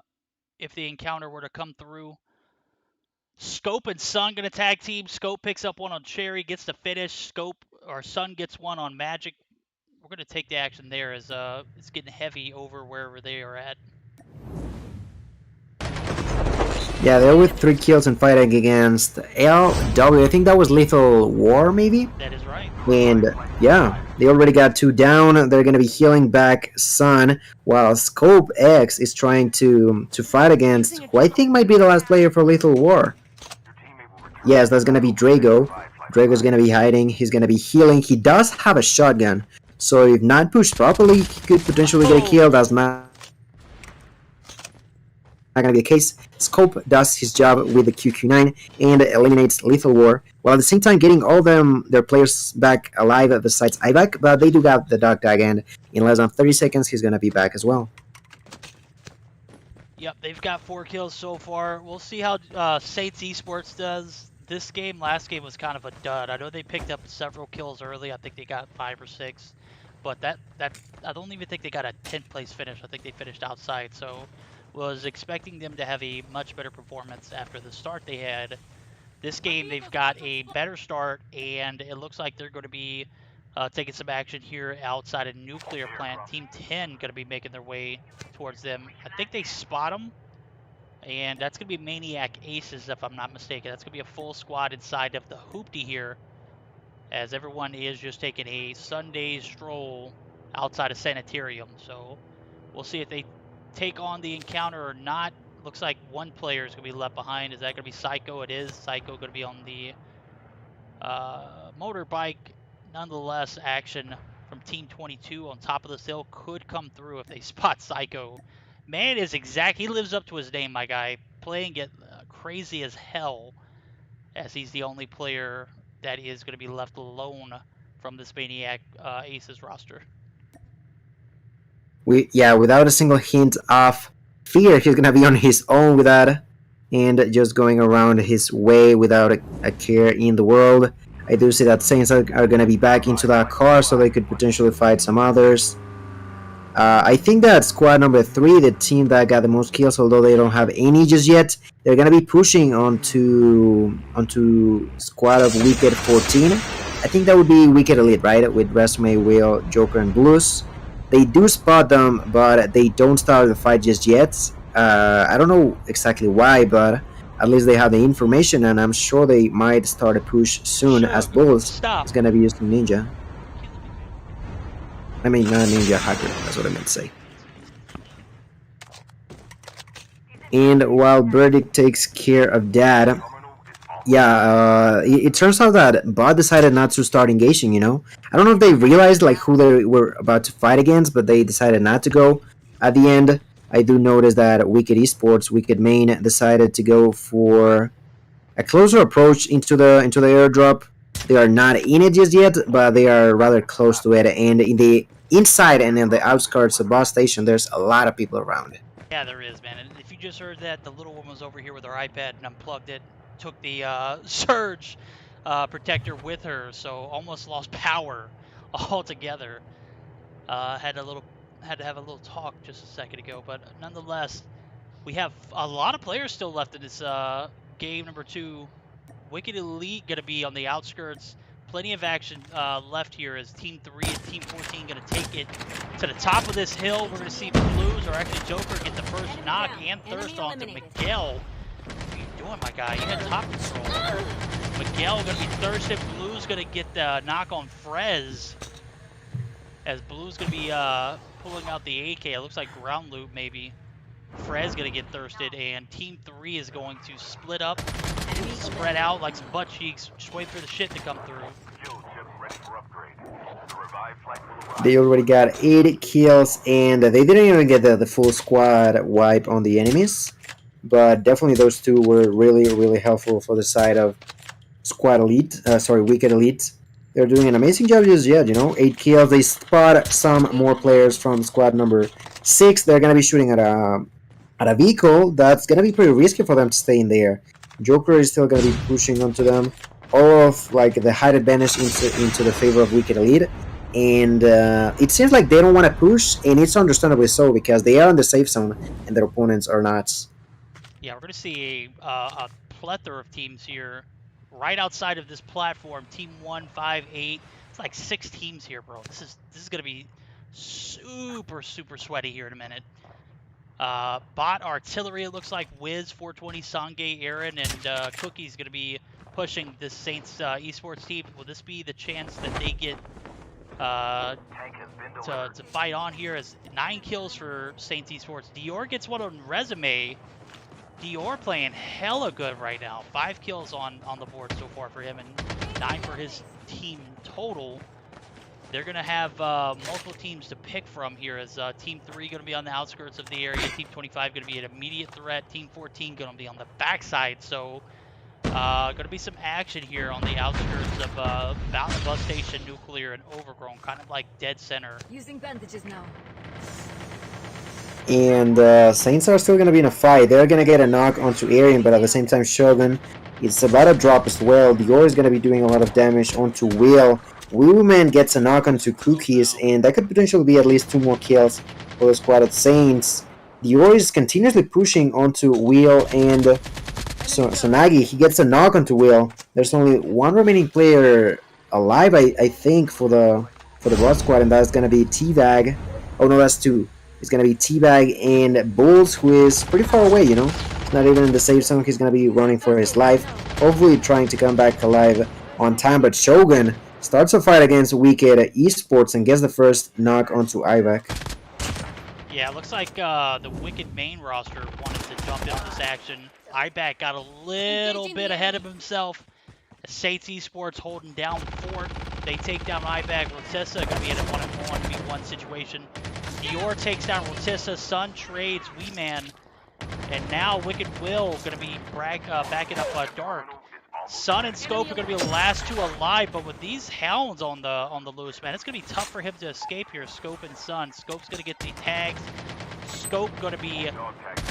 encounter were to come through. Scope and Sun going to tag team. Scope picks up one on Cherry, gets the finish. Sun gets one on Magic. We're going to take the action there, as it's getting heavy over wherever they are at. Yeah, they're with 3 kills and fighting against LW. I think that was Lethal War, maybe? That is right. And yeah, they already got 2 down. They're going to be healing back Sun, while Scope X is trying to fight against who I think might be the last player for Lethal War. Yes, that's going to be Drago. Drago's going to be hiding. He's going to be healing. He does have a shotgun, so if not pushed properly, he could potentially get a kill. That's not going to be the case. Scope does his job with the QQ9 and eliminates Lethal War, while at the same time getting all their players back alive besides Ivac, but they do got the dog tag, and in less than 30 seconds he's going to be back as well. Yep, they've got 4 kills so far. We'll see how Saints Esports does. this game, last game was kind of a dud. I know they picked up several kills early. I think they got 5 or 6, but that I don't even think they got a 10th place finish. I think they finished outside. So was expecting them to have a much better performance after the start they had. This game they've got a better start, and it looks like they're going to be taking some action here outside a nuclear plant. Team 10 going to be making their way towards them. I think they spot them. And that's going to be Maniac Aces, if I'm not mistaken. That's going to be a full squad inside of the Hoopty here, as everyone is just taking a Sunday stroll outside of Sanitarium. So we'll see if they take on the encounter or not. Looks like one player is going to be left behind. Is that going to be Psycho? It is. Psycho going to be on the motorbike. Nonetheless, action from Team 22 on top of this hill could come through if they spot Psycho. Man is exact. He lives up to his name, my guy. Playing it crazy as hell, as he's the only player that is going to be left alone from this Maniac Aces roster. Without a single hint of fear, he's gonna be on his own with that, and just going around his way without a care in the world. I do see that Saints are gonna be back into that car, so they could potentially fight some others. I think that squad number 3, the team that got the most kills, although they don't have any just yet, they're gonna be pushing onto squad of Wicked 14. I think that would be Wicked Elite, right? With Resume, Will, Joker, and Blues. They do spot them, but they don't start the fight just yet. I don't know exactly why, but at least they have the information, and I'm sure they might start a push soon, as Bulls is gonna be using Ninja. I mean, not Ninja Hacker, that's what I meant to say. And while Verdict takes care of that, it turns out that Bot decided not to start engaging, you know? I don't know if they realized like who they were about to fight against, but they decided not to go. At the end, I do notice that Wicked Esports, Wicked Main, decided to go for a closer approach into the airdrop. They are not in it just yet, but they are rather close to it, and in the inside and in the outskirts of bus station, there's a lot of people around. Yeah, there is, man. And if you just heard that, the little one was over here with her iPad and unplugged it, took the surge protector with her, so almost lost power altogether. Had to have a little talk just a second ago, but nonetheless, we have a lot of players still left in this game number 2. Wicked Elite going to be on the outskirts. Plenty of action left here as Team 3 and Team 14 going to take it to the top of this hill. We're going to see Blues, or actually Joker, get the first knock and thirst onto Miguel. What are you doing, my guy? You had top control. Miguel going to be thirsted. Blues going to get the knock on Frez, as Blues going to be pulling out the AK. It looks like ground loot maybe. Frez going to get thirsted, and Team 3 is going to split up, spread out like some butt cheeks, just wait for the shit to come through. They already got 8 kills, and they didn't even get the full squad wipe on the enemies, but definitely those two were really, really helpful for the side of Squad Elite, Wicked Elite. They're doing an amazing job just yet, you know, 8 kills. They spot some more players from squad number 6. They're going to be shooting at a vehicle. That's going to be pretty risky for them to stay in there. Joker is still going to be pushing onto them. All of like the height advantage into the favor of Wicked Elite. And it seems like they don't want to push, and it's understandably so, because they are in the safe zone and their opponents are not. Yeah, we're going to see a plethora of teams here right outside of this platform. Team 1, 5, 8. It's like 6 teams here, bro. This is going to be super, super sweaty here in a minute. Bot artillery, it looks like Wiz, 420, Sangay, Aaron, and Cookie's going to be pushing this Saints esports team. Will this be the chance that they get to fight on here? As 9 kills for Saints esports. Dior gets one on resume. Dior playing hella good right now. 5 kills on the board so far for him, and 9 for his team total. They're going to have multiple teams to pick from here, as Team 3 going to be on the outskirts of the area. Team 25 going to be an immediate threat. Team 14 going to be on the backside. So going to be some action here on the outskirts of Mountain Bus Station, Nuclear, and Overgrown, kind of like dead center. Using bandages now. And Saints are still going to be in a fight. They're going to get a knock onto Arian, but at the same time, Shogun is about to drop as well. Dior is going to be doing a lot of damage onto Will. Willman gets a knock onto Oh Cookies, no. and that could potentially be at least 2 more kills for the squad of Saints. Dior is continuously pushing onto Will, and so Nagi, he gets a knock onto Will. There's only one remaining player alive, I think, for the bot squad, and that's gonna be Teabag. Oh no, that's two. It's gonna be Teabag and Bulls, who is pretty far away. He's not even in the safe zone. He's gonna be running for his life, hopefully trying to come back alive on time. But Shogun starts a fight against Wicked Esports and gets the first knock onto Ivac. Yeah, it looks like the Wicked main roster wanted to jump into this action. Iback got a little bit ahead of himself. Saints Esports holding down fort. They take down Iback. Rotissa going to be in a 1v1 situation. Dior takes down Rotissa. Sun trades Wee Man. And now Wicked Will going to be backing up Dark. Sun and Scope are going to be the last two alive, but with these hounds on the loose, man, it's going to be tough for him to escape here. Scope and Sun. Scope's going to get the tags. Scope going to be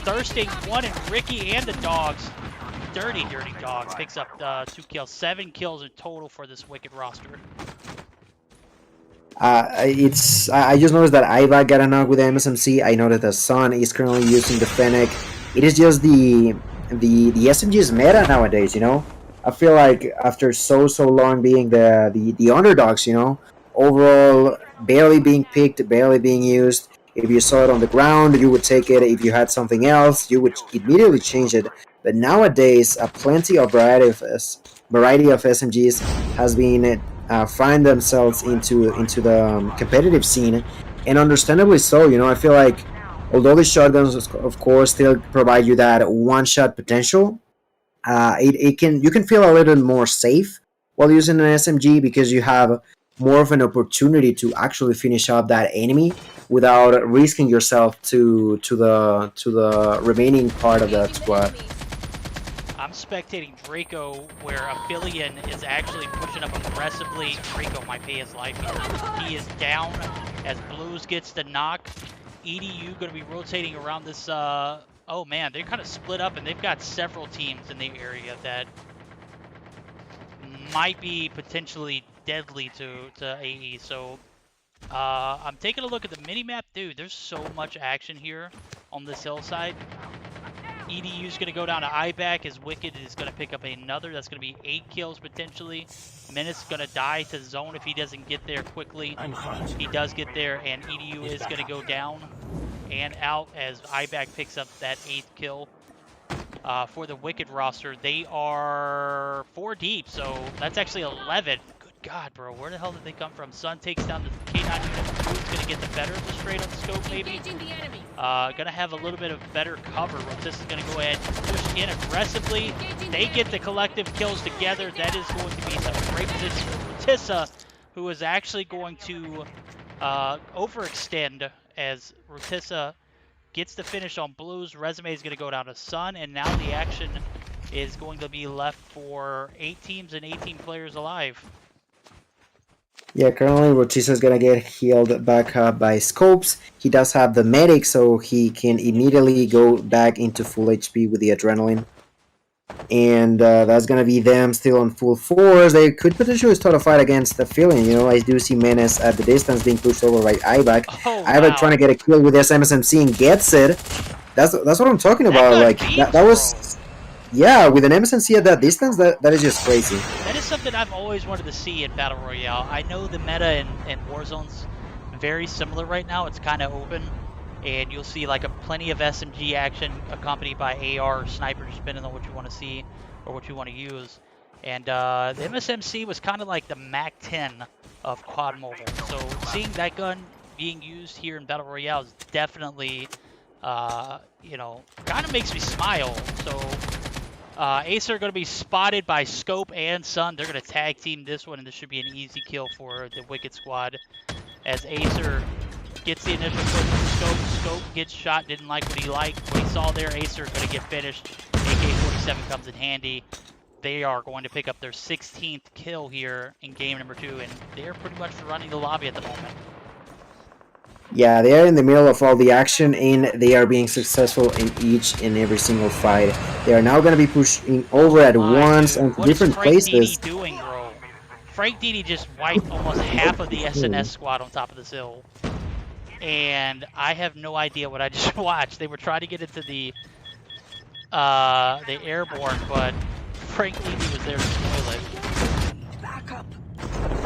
thirsting one, and Ricky and the dogs. Dirty dogs picks up 2 kills. 7 kills in total for this Wicked roster. I just noticed that Iva got a knock with the MSMC. I know that the Sun is currently using the Fennec. It is just the SMG's meta nowadays. I feel like after so long being the underdogs, overall barely being picked, barely being used. If you saw it on the ground, you would take it. If you had something else, you would immediately change it. But nowadays, plenty of variety of SMGs has been find themselves into the competitive scene, and understandably so. I feel like although the shotguns, of course, still provide you that one-shot potential, you can feel a little more safe while using an SMG because you have more of an opportunity to actually finish up that enemy without risking yourself to the remaining part of that squad. I'm spectating Draco, where Aphelion is actually pushing up aggressively. Draco might pay his life here. He is down as Blues gets the knock. EDU going to be rotating around this. Oh man, they're kind of split up, and they've got several teams in the area that might be potentially deadly to AE. So I'm taking a look at the mini-map. Dude, there's so much action here on this hillside. EDU's going to go down to Iback as Wicked is going to pick up another. That's going to be 8 kills potentially. Menace is going to die to zone if he doesn't get there quickly. He does get there, and EDU is going to go down and out as Iback picks up that 8th kill. For the Wicked roster, they are 4 deep, so that's actually 11. Good God, bro, where the hell did they come from? Sun takes down the K9 unit. Who's going to get the better of the straight-up scope, maybe? Going to have a little bit of better cover. Rotis is going to go ahead and push in aggressively. They get the collective kills together. That is going to be some great position for Rotissa, who is actually going to overextend as Rotissa gets the finish on Blues. Resume is going to go down to Sun, and now the action is going to be left for 8 teams and 18 players alive. Yeah, currently Rotissa is gonna get healed back up by Scopes. He does have the medic, so he can immediately go back into full HP with the adrenaline. And that's gonna be them still on full force. They could potentially start a fight against the feeling. I do see Menace at the distance being pushed over by Ivac. Oh, Ivac wow. trying to get a kill with this MSMC and gets it. That's what I'm talking about. Like that was. Yeah, with an MSMC at that distance, that is just crazy. That is something I've always wanted to see in Battle Royale. I know the meta in Warzone's very similar right now. It's kind of open, and you'll see like plenty of SMG action accompanied by AR or sniper, depending on what you want to see or what you want to use. And the MSMC was kind of like the MAC-10 of quad mobile. So seeing that gun being used here in Battle Royale is definitely, kind of makes me smile. So Acer are going to be spotted by Scope and Sun. They're going to tag team this one, and this should be an easy kill for the Wicked squad. As Acer gets the initial push from Scope. Scope gets shot, didn't like what he liked. What he saw there, Acer going to get finished. AK-47 comes in handy. They are going to pick up their 16th kill here in game number 2, and they're pretty much running the lobby at the moment. Yeah, they are in the middle of all the action and they are being successful in each and every single fight. They are now going to be pushing over Oh at my, once dude. onto What is different Frank Didi places. doing, bro? Frank Didi just wiped almost half of the SNS squad on top of this hill. And I have no idea what I just watched. They were trying to get into the airborne, but Frank Didi was there to spoil it.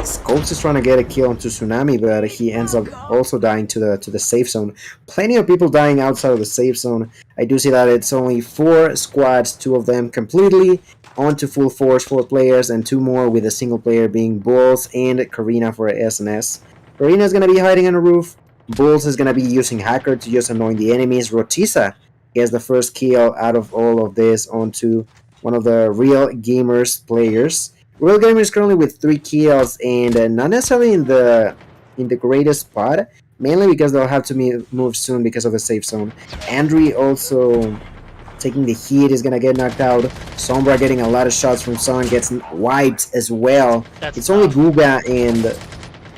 Scopes is trying to get a kill onto Tsunami, but he ends up also dying to the safe zone. Plenty of people dying outside of the safe zone. I do see that it's only 4 squads, 2 of them completely onto full force, 4 players, and 2 more with a single player being Bulls and Karina for SNS. Karina is going to be hiding on a roof. Bulls is going to be using Hacker to just annoy the enemies. Rotisa gets the first kill out of all of this onto one of the real gamers players. Real Gamer is currently with 3 kills and not necessarily in the greatest spot, mainly because they'll have to move soon because of the safe zone. Andri also taking the heat is gonna get knocked out. Sombra getting a lot of shots from Sun gets wiped as well. That's It's only tough.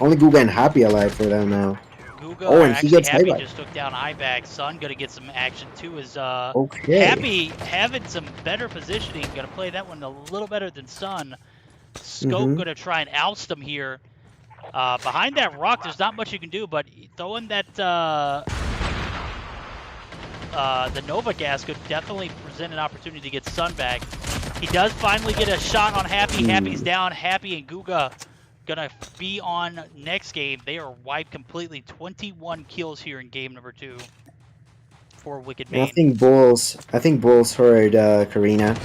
Guga and Happy alive for them now. Guga, Oh, or and he actually gets Happy, buyback. just took down Ibag. Sun gonna get some action too. Is Okay. Happy having some better positioning, gonna play that one a little better than Sun. Scope Mm-hmm. gonna try and oust him here. Behind that rock, there's not much you can do, but throwing that the Nova gas could definitely present an opportunity to get Sun back. He does finally get a shot on Happy. Happy's Mm. down. Happy and Guga gonna be on next game. They are wiped completely. 21 kills here in game number 2 for Wicked And Main. I think Bulls heard Karina.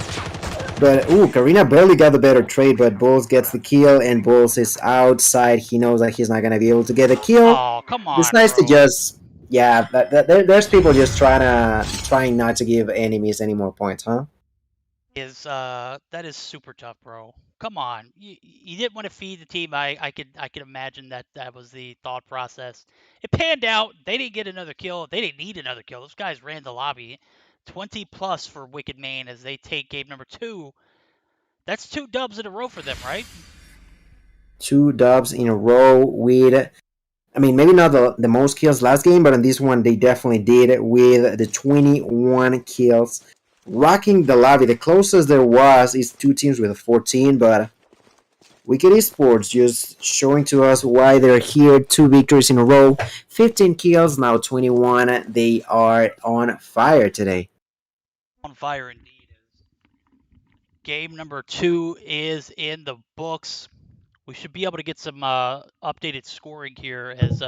But ooh, Karina barely got the better trade, but Bulls gets the kill, and Bulls is outside. He knows that he's not gonna be able to get a kill. Oh, come It's on, nice to bro. just yeah. There's people just trying not to give enemies any more points, huh? Is that is super tough, bro. Come on, you didn't want to feed the team. I could imagine that that was the thought process. It panned out. They didn't get another kill. They didn't need another kill. Those guys ran the lobby. 20 plus for Wicked Main as they take game number 2. That's 2 dubs in a row for them, right? 2 dubs in a row with. I mean, maybe not the most kills last game, but in this one they definitely did with the 21 kills, rocking the lobby. The closest there was is 2 teams with a 14, but Wicked Esports just showing to us why they're here. 2 victories in a row, 15 kills, now 21. They are on fire today. On fire indeed. Game number 2 is in the books. We should be able to get some updated scoring here as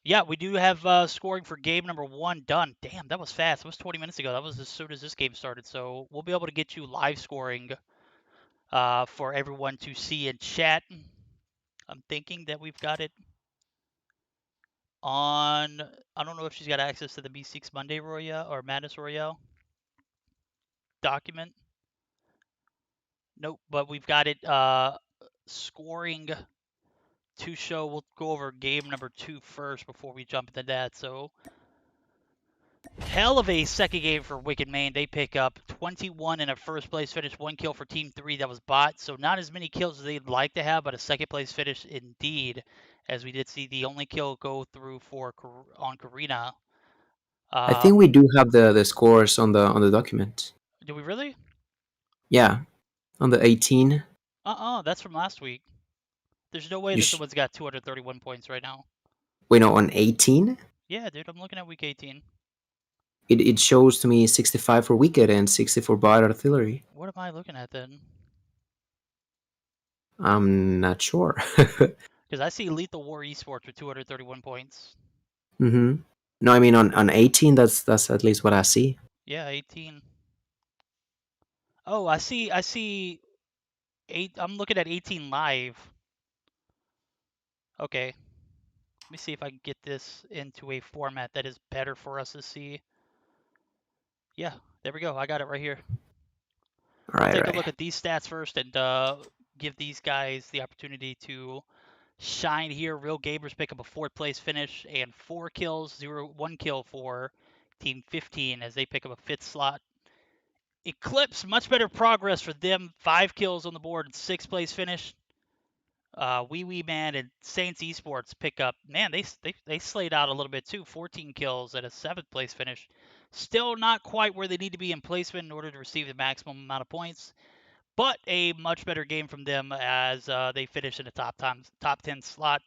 yeah, we do have scoring for game number 1 done. Damn, that was fast. That was 20 minutes ago. That was as soon as this game started. So we'll be able to get you live scoring for everyone to see in chat. I'm thinking that we've got it on. I don't know if she's got access to the Meseeks Monday Royale or Madness Royale document. Nope, but we've got it scoring to show. We'll go over game number 2 first before we jump into that. So hell of a second game for Wicked Main. They pick up 21 in a first place finish, 1 kill for Team 3 that was bot. So not as many kills as they'd like to have, but a second place finish indeed. As we did see the only kill go through for on Karina. I think Um, we do have the scores on the document. do we really? Yeah, on the 18. That's from last week. There's no way You that sh- someone's got 231 points right now. Wait, no, on 18 Yeah, dude, I'm looking at week 18. it shows to me 65 for Wicked and 60 for Bot Artillery. What am I looking at then? I'm not sure. Because I see Lethal War Esports with 231 points. Mm-hmm. No, I mean on 18. That's at least what I see. Yeah, 18. Oh, I see eight. I'm looking at 18 live. Okay, let me see if I can get this into a format that is better for us to see. Yeah, there we go. I got it right here. All We'll right, take a right. look at these stats first and give these guys the opportunity to shine here. Real Gamers pick up a 4th place finish and 4 kills, 1 kill for Team 15 as they pick up a 5th slot. Eclipse, much better progress for them. 5 kills on the board and 6th place finish. Wee Wee Man and Saints Esports pick up. Man, they slayed out a little bit too. 14 kills at a seventh place finish. Still not quite where they need to be in placement in order to receive the maximum amount of points, but a much better game from them as they finish in the top 10 slot.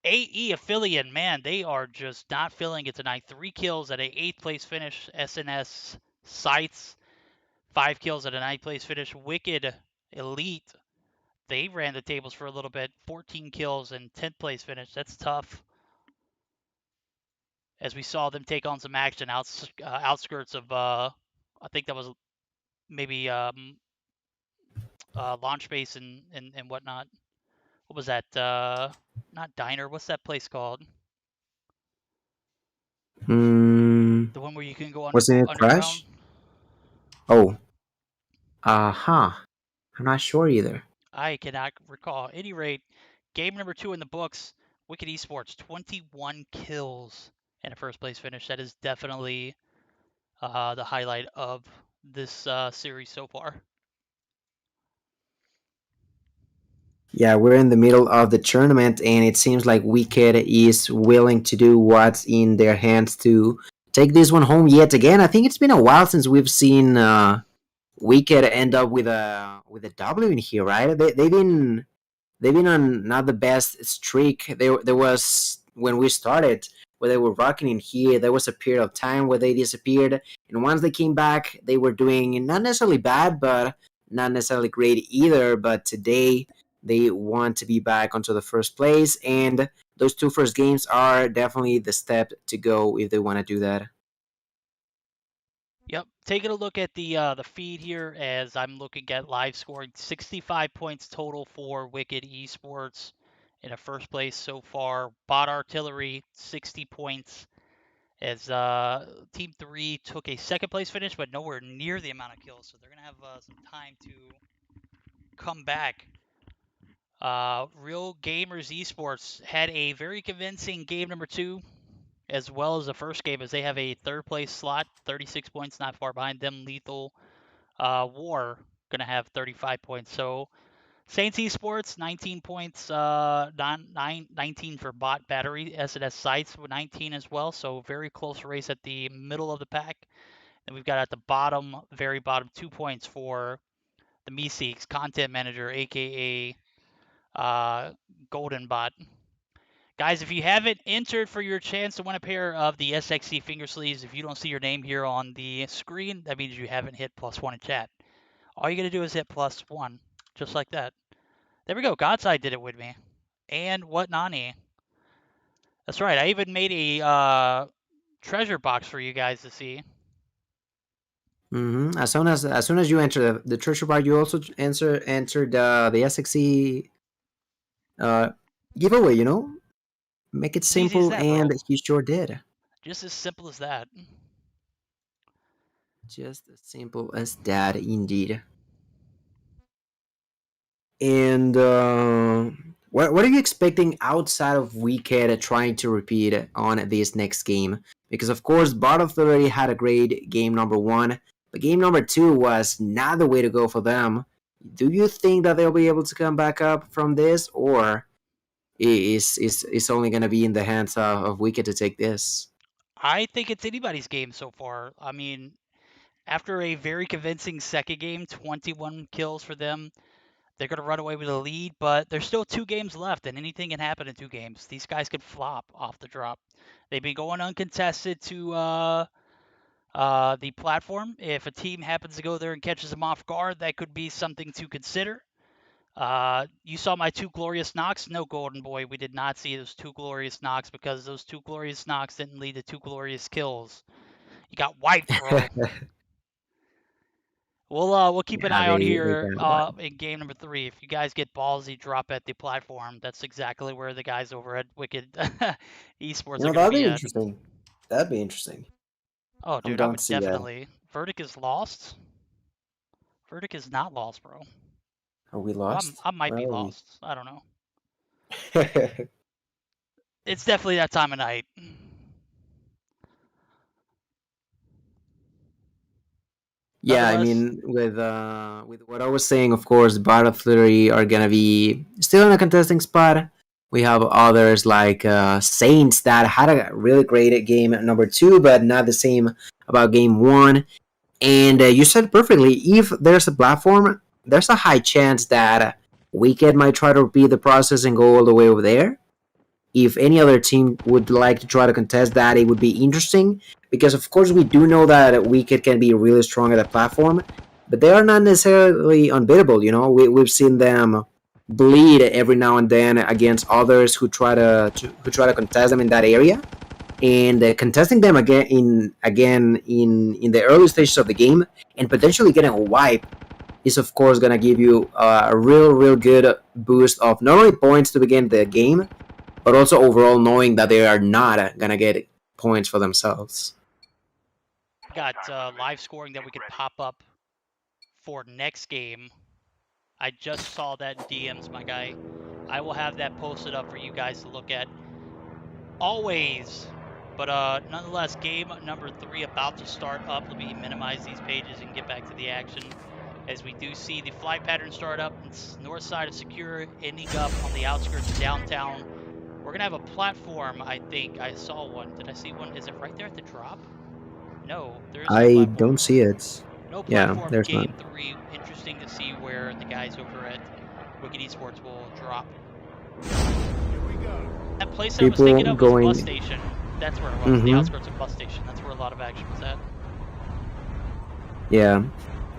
AE Affiliate, man, they are just not feeling it tonight. 3 kills at a eighth place finish. SNS Sights, 5 kills at a ninth place finish. Wicked Elite, they ran the tables for a little bit. 14 kills and 10th place finish. That's tough. As we saw them take on some action outskirts of, I think that was maybe launch base and whatnot. What was that? Not diner. What's that place called? Hmm. The one where you can go Wasn't it underground. Crash? Oh, huh. I'm not sure either. I cannot recall. At any rate, game number 2 in the books. Wicked Esports, 21 kills and a first place finish. That is definitely the highlight of this series so far. Yeah, we're in the middle of the tournament, and it seems like Wicked is willing to do what's in their hands to take this one home yet again. I think it's been a while since we've seen Wicked end up with a W in here, right? They've been on not the best streak. There was when we started where they were rocking in here. There was a period of time where they disappeared, and once they came back, they were doing not necessarily bad, but not necessarily great either. But today they want to be back onto the first place, and those two first games are definitely the step to go if they want to do that. Yep. Taking a look at the feed here as I'm looking at live scoring, 65 points total for Wicked Esports in a first place so far. Bot Artillery, 60 points as Team 3 took a second place finish, but nowhere near the amount of kills. So they're going to have some time to come back. Real Gamers Esports had a very convincing game number 2 as well as the first game as they have a third place slot, 36 points, not far behind them. Lethal War going to have 35 points. So Saints Esports, 19 points, 19 for Bot Battery. SNS Sites with 19 as well. So very close race at the middle of the pack. And we've got at the bottom, very bottom, 2 points for the Meseeks Content Manager, aka Golden Bot. Guys, if you haven't entered for your chance to win a pair of the SXC finger sleeves, if you don't see your name here on the screen, that means you haven't hit +1 in chat. All you got to do is hit +1, just like that. There we go. Godside did it with me. And what Nani? That's right. I even made a treasure box for you guys to see. As soon as you enter the treasure bar, you also entered the SXE uh, giveaway. Make it As easy as simple, that, bro. and he sure did. Just as simple as that. Just as simple as that, indeed. And what are you expecting outside of Wicked trying to repeat on this next game? Because of course, Bardoth already had a great game number one, but game number two was not the way to go for them. Do you think that they'll be able to come back up from this, or is only going to be in the hands of Wicked to take this? I think it's anybody's game so far. I mean, after a very convincing second game, 21 kills for them, they're going to run away with the lead, but there's still 2 games left, and anything can happen in 2 games. These guys could flop off the drop. They've been going uncontested to the platform. If a team happens to go there and catches them off guard, that could be something to consider. You saw my 2 glorious knocks. No, Golden Boy, we did not see those 2 glorious knocks because those 2 glorious knocks didn't lead to 2 glorious kills. You got wiped, bro. We'll keep an Yeah, eye on they here got one. in game number 3. If you guys get ballsy, drop at the platform. That's exactly where the guys over at Wicked Esports are going to That'd be be at. interesting. That'd be interesting. Oh, I'm dude, I down to would see that. definitely. Verdict is lost. Verdict is not lost, bro. Are we Well, lost? I might Where be are we? lost. I don't know. It's definitely that time of night. Yeah, I Nonetheless, mean, with what I was saying, of course, Bart 3 are gonna be still in a contesting spot. We have others like Saints that had a really great game at number 2, but not the same about game 1. And you said perfectly. If there's a platform, there's a high chance that Wicked might try to repeat the process and go all the way over there. If any other team would like to try to contest that, it would be interesting because, of course, we do know that Wicked can be really strong at the platform, but they are not necessarily unbeatable. You know, we've seen them bleed every now and then against others who try to contest them in that area, and contesting them again in the early stages of the game and potentially getting a wipe is of course gonna give you a real good boost of not only points to begin the game, but also overall knowing that they are not gonna get points for themselves. got live scoring that we could pop up for next game. I just saw that in DMs, my guy. I will have that posted up for you guys to look at. Always. But nonetheless, game number 3 about to start up. Let me minimize these pages and get back to the action. As we do see the flight pattern start up. It's north side of Secure, ending up on the outskirts of downtown. We're going to have a platform, I think. I saw one. Did I see one? Is it right there at the drop? No, there is no I platform. don't see it. No Yeah, platform there's game none. 3. Interesting to see where the guys over at Wicked Esports will drop. That place I was People thinking of was Bus going. Station. That's where it was, the Mm-hmm. outskirts of Bus Station. That's where a lot of action was at. Yeah.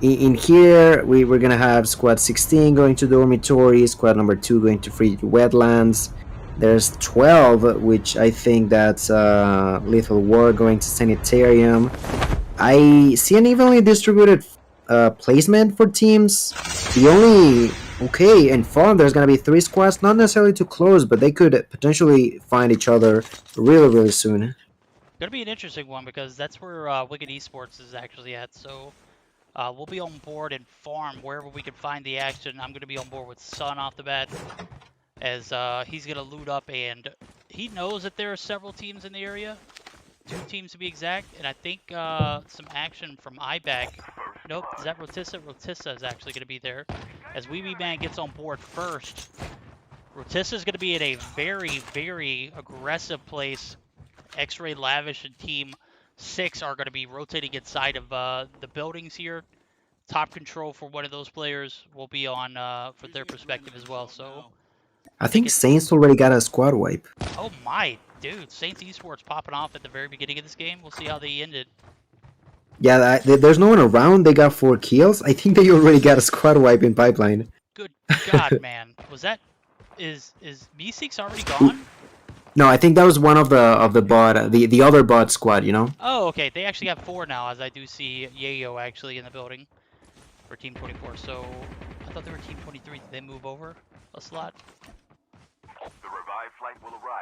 In here, we're gonna have squad 16 going to dormitory, squad number 2 going to free wetlands. There's 12, which I think that's lethal war going to sanitarium. I see an evenly distributed placement for teams. The only okay in farm, there's gonna be 3 squads, not necessarily too close, but they could potentially find each other really soon. Gonna be an interesting one because that's where Wicked Esports is actually at. So we'll be on board and farm wherever we can find the action. I'm gonna be on board with Sun off the bat as he's gonna loot up, and he knows that there are several teams in the area. 2 teams to be exact, and I think some action from IBAC. Nope, is that Rotissa? Rotissa is actually going to be there. As Weeby Man gets on board first, Rotissa is going to be in a very aggressive place. X-Ray, Lavish, and Team 6 are going to be rotating inside of the buildings here. Top control for one of those players will be on for their perspective as well. So I I think think it's Saints already got a squad wipe. oh my dude, Saints Esports popping off at the very beginning of this game. We'll see how they ended. Yeah, there's no one around. They got 4 kills. I think they already got a squad wipe in pipeline. Good God, man. Was that is Meseeks already gone? No, I think that was one of the bot, the other bot squad. You know. Oh, okay. They actually have 4 now, as I do see Yayo actually in the building for Team 24. So I thought they were Team 23. Did they move over a slot?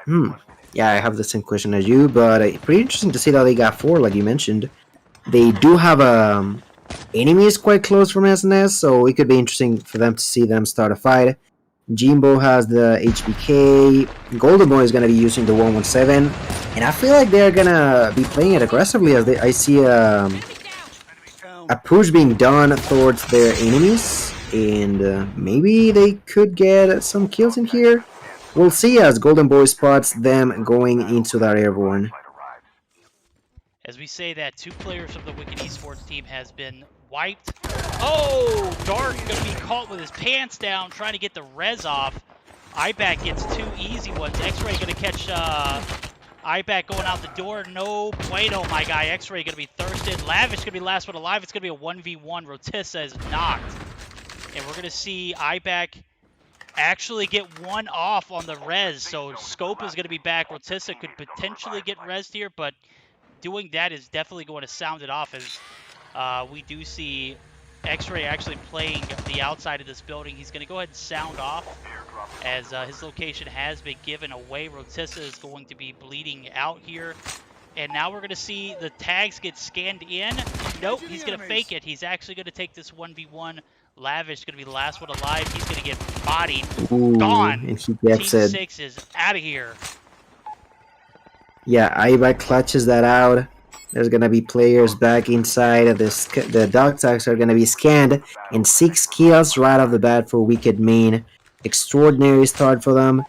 Hmm. Yeah, I have the same question as you, but pretty interesting to see that they got 4, like you mentioned. They do have enemies quite close from SNS, so it could be interesting for them to see them start a fight. Jimbo has the HBK. Golden Boy is going to be using the 117. And I feel like they're going to be playing it aggressively as I see a push being done towards their enemies. And maybe they could get some kills in here. We'll see as Golden Boy spots them going into that airborne. As we say that, 2 players from the Wicked Esports team has been wiped. Oh, Dark going to be caught with his pants down, trying to get the res off. IBAC gets 2 easy ones. X-Ray going to catch IBAC going out the door. No bueno, my guy. X-Ray going to be thirsted. Lavish going to be last one alive. It's going to be a 1v1. Rotissa is knocked. And we're going to see IBAC actually get 1 off on the res. So Scope is going to be back. Rotissa could potentially get resed here, but doing that is definitely going to sound it off as we do see X-Ray actually playing the outside of this building. He's going to go ahead and sound off as his location has been given away. Rotissa is going to be bleeding out here. And now we're going to see the tags get scanned in. Nope, he's going to fake it. He's actually going to take this 1v1. Lavish is going to be the last one alive. He's going to get bodied. Ooh, Gone. and he gets Team it. 6 is out of here. Yeah, Iba clutches that out. There's gonna be players back inside of the dog tags are gonna be scanned, and 6 kills right off the bat for Wicked Main. Extraordinary start for them,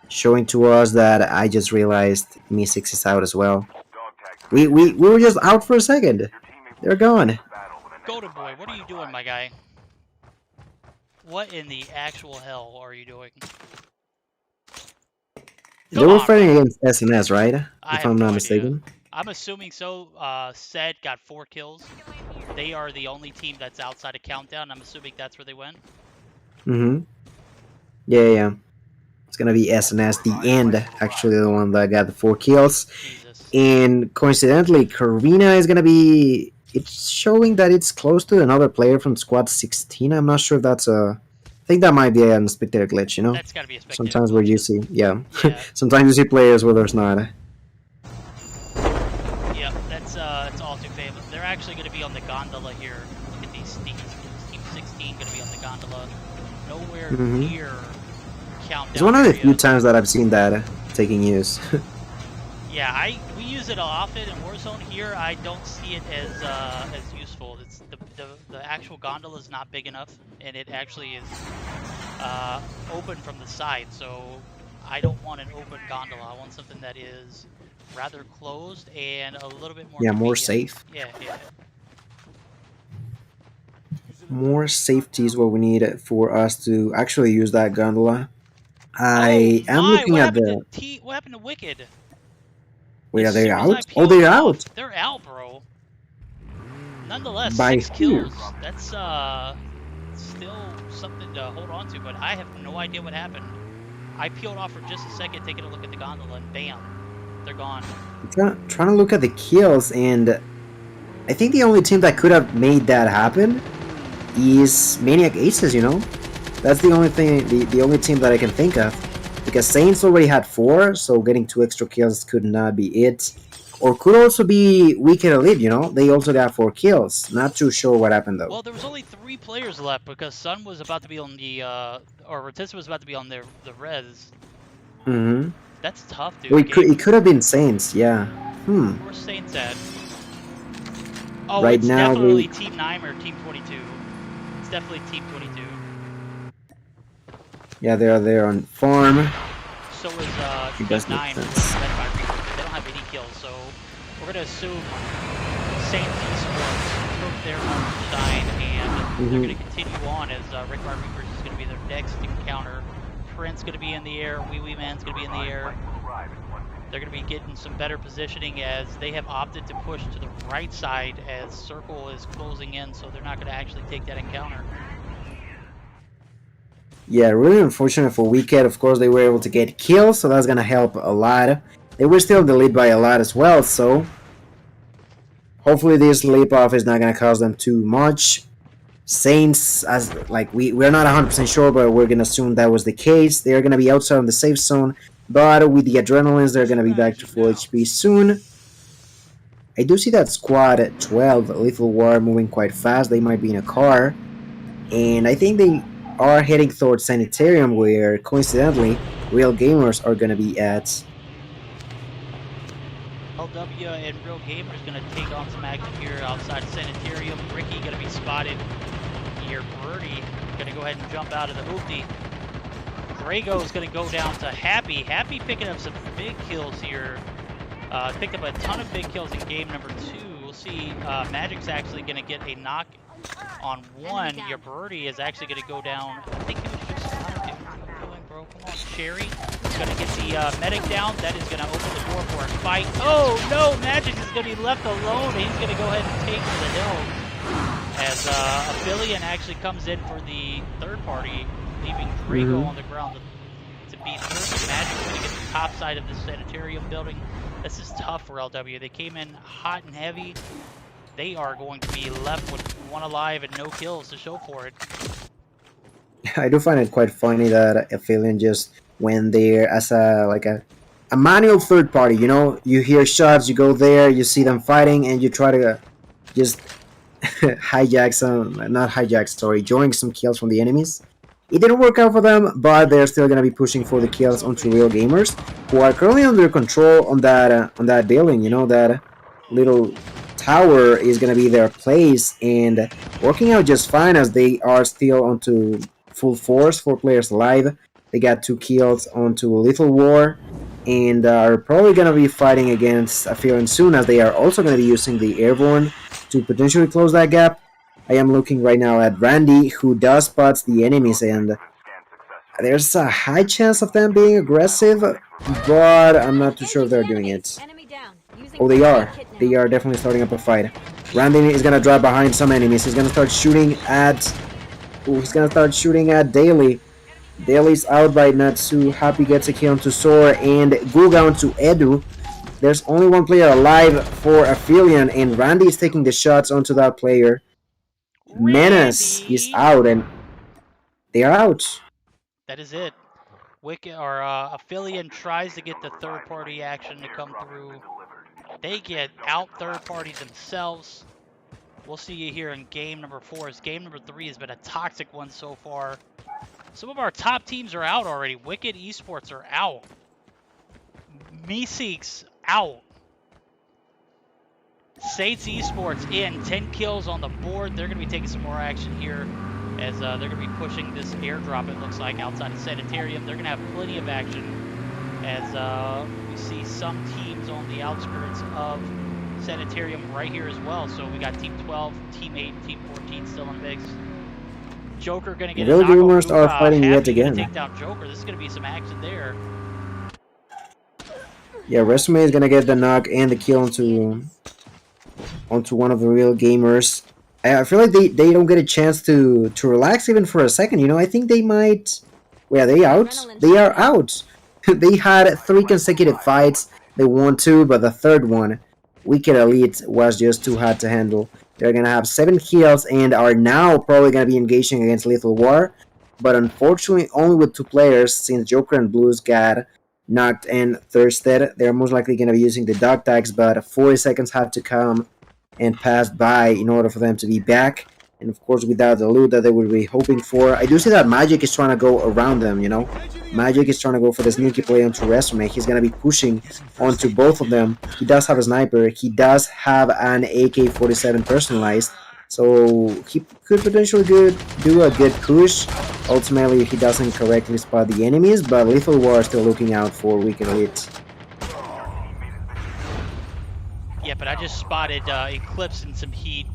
showing to us that I just realized Meseeks is out as well. We were just out for a second. They're gone. Golden Boy, what are you doing, my guy? What in the actual hell are you doing? They Come were on, fighting bro. against SNS, right? I If have I'm no not idea. mistaken. I'm assuming so. Said got 4 kills. They are the only team that's outside of Countdown. I'm assuming that's where they went. Mm-hmm. Yeah. It's gonna be SNS, the end, actually the one that got the 4 kills. Jesus. And coincidentally, Karina is gonna be. It's showing that it's close to another player from Squad 16. I'm not sure if that's a. I think that might be an spectator glitch. That's got to be a spectator Sometimes where glitch. you see, yeah. Yeah. Sometimes you see players where there's not. Yep. That's it's all too famous. They're actually going to be on the gondola here. Look at these teams. Team 16 going to be on the gondola. Nowhere near Countdown. It's one of the area. few times that I've seen that taking use. Yeah, we use it often in Warzone. Here, I don't see it as useful. It's the actual gondola is not big enough, and it actually is open from the side. So I don't want an open gondola. I want something that is rather closed and a little bit more Yeah, more convenient. safe. Yeah. More safety is what we need for us to actually use that gondola. Oh I am my! looking at the. What happened to Wicked? Wait, are As they soon as I out? Oh, peeled they're off, out. they're out, bro. Nonetheless, By 6 who? kills. That's still something to hold on to, but I have no idea what happened. I peeled off for just a second, taking a look at the gondola, and bam, they're gone. I'm trying to look at the kills, and I think the only team that could have made that happen is Maniac Aces. That's the only thing, the only team that I can think of. Because Saints already had 4, so getting 2 extra kills could not be it. Or could also be Wicked Elite, They also got 4 kills. Not too sure what happened though. Well, there was only 3 players left because Sun was about to be on the, or Rotissa was about to be on the res. Mm-hmm. That's tough, dude. Well, it could have been Saints, yeah. Where's Saints at? Oh, right it's now definitely Team 9 or Team 22. It's definitely Team 22. Yeah, they are there on farm. So is It Team does 9 make led sense. by Reaper. They don't have any kills, so we're going to assume Saints Esports took their own shine, and they're going to continue on as Rick by Reapers is going to be their next encounter. Prince going to be in the air, Wee Wee Man's going to be in the air. They're going to be getting some better positioning as they have opted to push to the right side as Circle is closing in, so they're not going to actually take that encounter. Yeah, really unfortunate for Wicked. Of course, they were able to get kills, so that's gonna help a lot. They were still in the lead by a lot as well, so hopefully this leap off is not gonna cost them too much. Saints, as we're not 100% sure, but we're gonna assume that was the case. They're gonna be outside on the safe zone, but with the adrenalines, they're gonna be back to full HP soon. I do see that squad 12, Lethal War, moving quite fast. They might be in a car, and I think they are heading towards Sanitarium, where coincidentally Real Gamers are gonna be at. LW and Real Gamers going to take on some action here outside Sanitarium. Ricky going to be spotted here. Birdie going to go ahead and jump out of the hoopty. Drago is going to go down to Happy. Happy picking up some big kills here. Picked up a ton of big kills in game number 2. We'll see. Magic's actually going to get a knock on 1. Your Birdie is actually going to go down. I think he was just doing, bro. Come on, Cherry. Going to get the medic down. That is going to open the door for a fight. Oh no, Magic is going to be left alone. He's going to go ahead and take to the hills as Aphelion actually comes in for the third party, leaving Drago on the ground to be third. Magic's going to get the top side of the Sanitarium building. This is tough for LW. They came in hot and heavy. They are going to be left with 1 alive and no kills to show for it. I do find it quite funny that Aphelion just went there as a manual third party. You hear shots, you go there, you see them fighting, and you try to just join some kills from the enemies. It didn't work out for them, but they're still gonna be pushing for the kills onto Real Gamers, who are currently under control on that building. little tower is gonna be their place, and working out just fine as they are still onto full force. 4 players alive. They got 2 kills onto Lethal War, and are probably gonna be fighting against Aphelion soon, as they are also gonna be using the Airborne to potentially close that gap. I am looking right now at Randy, who does spots the enemies, and there's a high chance of them being aggressive, but I'm not too sure if they're doing it. Oh, they are. They are definitely starting up a fight. Randy is gonna drop behind some enemies. He's gonna start shooting at. Ooh, he's gonna start shooting at Daily. Daily's out by Natsu. Happy gets a kill onto Sora and Guga onto Edu. There's only one player alive for Aphelion, and Randy is taking the shots onto that player. Menace is Randy! out, and they are out. That is it. Wicked or Aphelion tries to get the third-party action to come through. They get out third-party themselves. We'll see you here in game number 4. As game number 3 has been a toxic one so far. Some of our top teams are out already. Wicked Esports are out. Meseeks out. Saints Esports in. 10 kills on the board. They're going to be taking some more action here as they're going to be pushing this airdrop, it looks like, outside of Sanitarium. They're going to have plenty of action as we see some teams on the outskirts of Sanitarium right here as well. So we got Team 12, Team 8, and Team 14 still in the mix. Joker going to get a knock on Rumors are Ruka. fighting yet Happy going to again. take down Joker. This is going to be some action there. Yeah, Resume is gonna get the knock and the kill onto one of the real gamers. I feel like they don't get a chance to relax even for a second. You know, I think they might. Where are they out? They are out. They had 3 consecutive fights. They won 2, but the third one, Wicked Elite, was just too hard to handle. They're gonna have 7 kills and are now probably gonna be engaging against Lethal War, but unfortunately only with 2 players since Joker and Blues got knocked and thirsted. They're most likely going to be using the dog tags, but 40 seconds have to come and pass by in order for them to be back. And of course, without the loot that they would be hoping for. I do see that Magic is trying to go around them, you know. Magic is trying to go for the sneaky play onto Resume. He's going to be pushing onto both of them. He does have a sniper. He does have an AK-47 personalized. So he could potentially do a good push. Ultimately, he doesn't correctly spot the enemies, but Lethal War is still looking out for Wicked Elite. Yeah, but I just spotted Eclipse and some heat.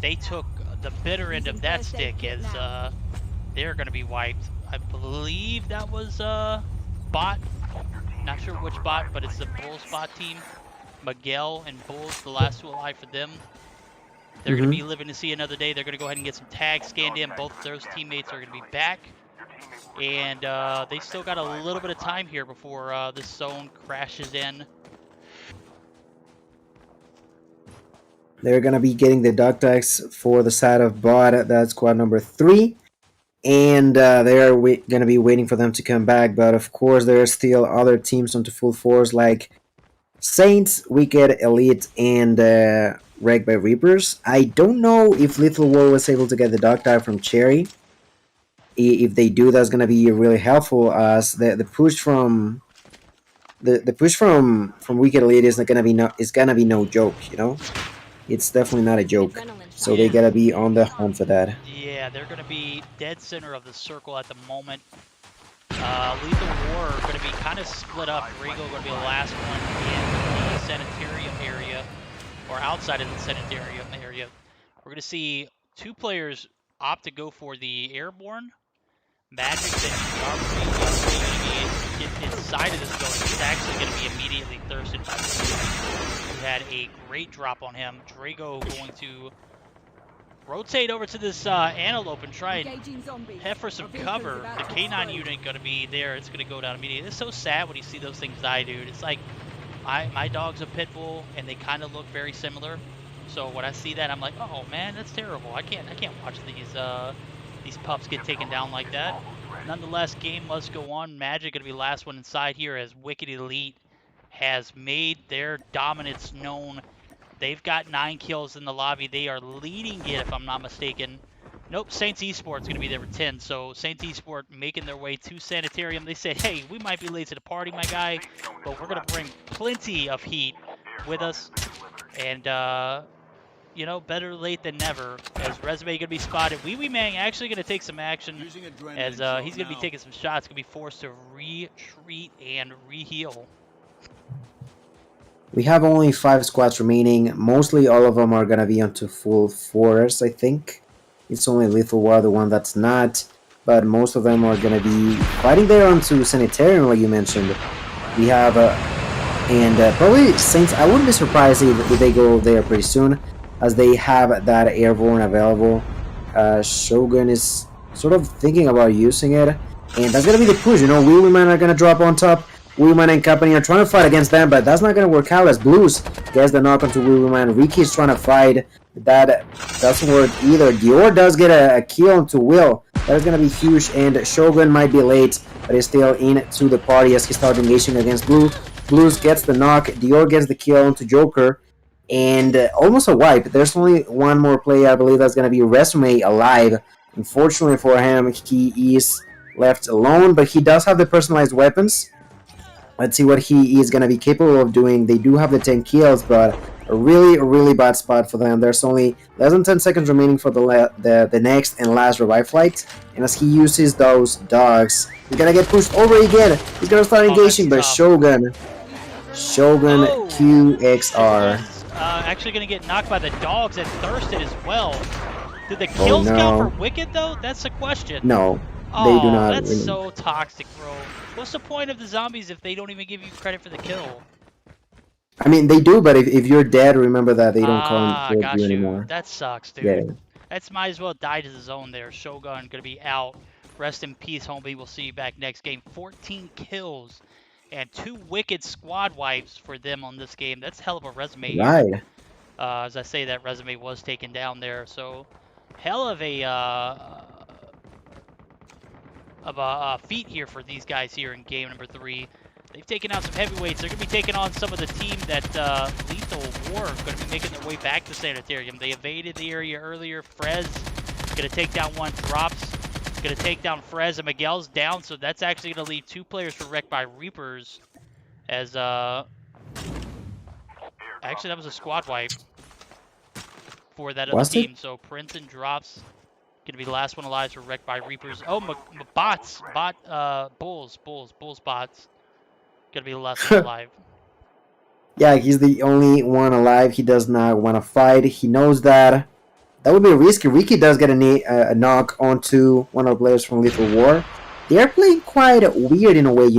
They took the bitter end of that stick as they're going to be wiped. I believe that was bot. Not sure which bot, but it's the Bulls bot team. Miguel and Bulls, the last 2 alive for them. They're going to be living to see another day. They're going to go ahead and get some tags scanned in. Both of those teammates are going to be back. And they still got a little bit of time here before this zone crashes in. They're going to be getting the dog tags for the side of bot. That's squad number 3. And they're going to be waiting for them to come back. But of course, there are still other teams onto full force like Saints, Wicked, Elite, and Wrecked by Reapers. I don't know if Lethal War was able to get the dog tag from Cherry. If they do, that's gonna be really helpful. As the push from Wicked Elite is gonna be no joke. You know, it's definitely not a joke. So they gotta be on the hunt for that. Yeah, they're going to be dead center of the circle at the moment. Lethal War are going to be kind of split up. Rigo going to be the last one in the Sanitarium area, or outside of the Sanitarium area. We're going to see 2 players opt to go for the Airborne. Magic that get inside of this building. He's actually going to be immediately thirsted by this dude, who had a great drop on him. Drago going to rotate over to this Antelope and try and head for some cover. The K9 unit going to be there. It's going to go down immediately. It's so sad when you see those things die, dude. It's like my dog's a pit bull, and they kind of look very similar. So when I see that, I'm like, oh man, that's terrible. I can't watch these pups get taken down like that. Nonetheless, game must go on. Magic going to be the last one inside here as Wicked Elite has made their dominance known. They've got 9 kills in the lobby. They are leading it, if I'm not mistaken. Nope, Saints Esports going to be there with 10. So Saints Esports making their way to Sanitarium. They said, hey, we might be late to the party, my guy, but we're going to bring plenty of heat with us. And better late than never. As Resume going to be spotted, Wee Wee Mang actually going to take some action. As he's going to be taking some shots, going to be forced to retreat and reheal. We have only 5 squads remaining. Mostly all of them are gonna be onto full force, I think. It's only Lethal War, the one that's not. But most of them are gonna be fighting there onto Sanitarium, like you mentioned. We have, and probably Saints. I wouldn't be surprised if they go there pretty soon, as they have that airborne available. Shogun is sort of thinking about using it, and that's gonna be the push. Wheelman are gonna drop on top. Wheelman and company are trying to fight against them, but that's not gonna work out as Blues gets the knock onto Wheelman. Riki's trying to fight. That doesn't work either. Dior does get a kill onto Will. That is gonna be huge, and Shogun might be late, but is still into the party as he starts engaging against Blue. Blues gets the knock. Dior gets the kill onto Joker, and almost a wipe. There's only one more player, I believe, that's gonna be Resume alive. Unfortunately for him, he is left alone, but he does have the personalized weapons. Let's see what he is going to be capable of doing. They do have the 10 kills, but a really bad spot for them. There's only less than 10 seconds remaining for the next and last revive flight. And as he uses those dogs, he's going to get pushed over again. He's going to start engaging, but Shogun QXR. Actually going to get knocked by the dogs and thirsted as well. Did the kills count for Wicked, though? That's the question. No, they do not. That's so toxic, bro. What's the point of the zombies if they don't even give you credit for the kill? I mean, they do, but if you're dead, remember that they don't call you anymore. That sucks, dude. Yeah. That's might as well die to the zone there. Shogun gonna be out. Rest in peace, homie. We'll see you back next game. 14 kills and 2 wicked squad wipes for them on this game. That's hell of a resume. Right. Here. As I say, that resume was taken down there. So, hell of a feat here for these guys here in game number 3. They've taken out some heavyweights. They're going to be taking on some of the team that Lethal War is going to be making their way back to Sanitarium. They evaded the area earlier. Frez going to take down one. Drops. Going to take down Frez, and Miguel's down. So that's actually going to leave 2 players for wrecked by Reapers. As actually that was a squad wipe for that other team. So Prince and Drops gonna be the last one alive for wrecked by Reapers. Oh, Bulls bots. Gonna be the last one alive. Yeah, he's the only one alive. He does not want to fight. He knows that. That would be risky. Ricky does get a knock onto one of the players from Lethal War. They are playing quite weird in a way,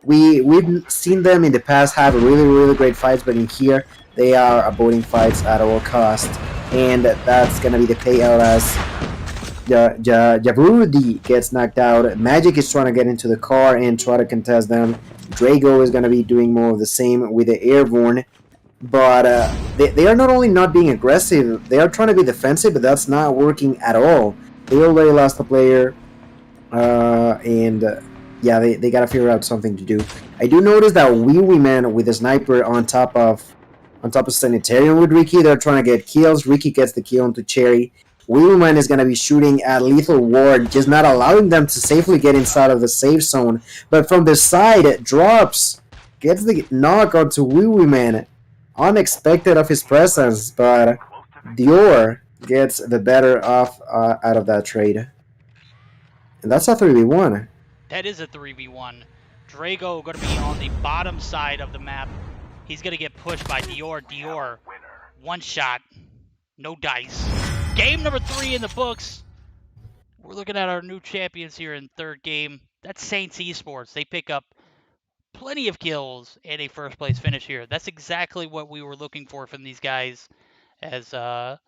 We've seen them in the past have really great fights, but in here they are avoiding fights at all cost, and that's gonna be the payout as Javrudi gets knocked out. Magic is trying to get into the car and try to contest them. Drago is going to be doing more of the same with the airborne. But they are not only not being aggressive, they are trying to be defensive, but that's not working at all. They already lost a player. Yeah, they got to figure out something to do. I do notice that Wee Wee Man with the sniper on top of Sanitarium with Ricky. They're trying to get kills. Ricky gets the kill onto Cherry. Wheelman is going to be shooting at Lethal Ward, just not allowing them to safely get inside of the safe zone. But from the side, it drops, gets the knock onto Wheelman. Unexpected of his presence, but Dior gets the better off out of that trade. And that's a 3v1. That is a 3v1. Drago going to be on the bottom side of the map. He's going to get pushed by Dior. Dior, one shot, no dice. Game number 3 in the books. We're looking at our new champions here in third game. That's Saints Esports. They pick up plenty of kills and a first place finish here. That's exactly what we were looking for from these guys. As I've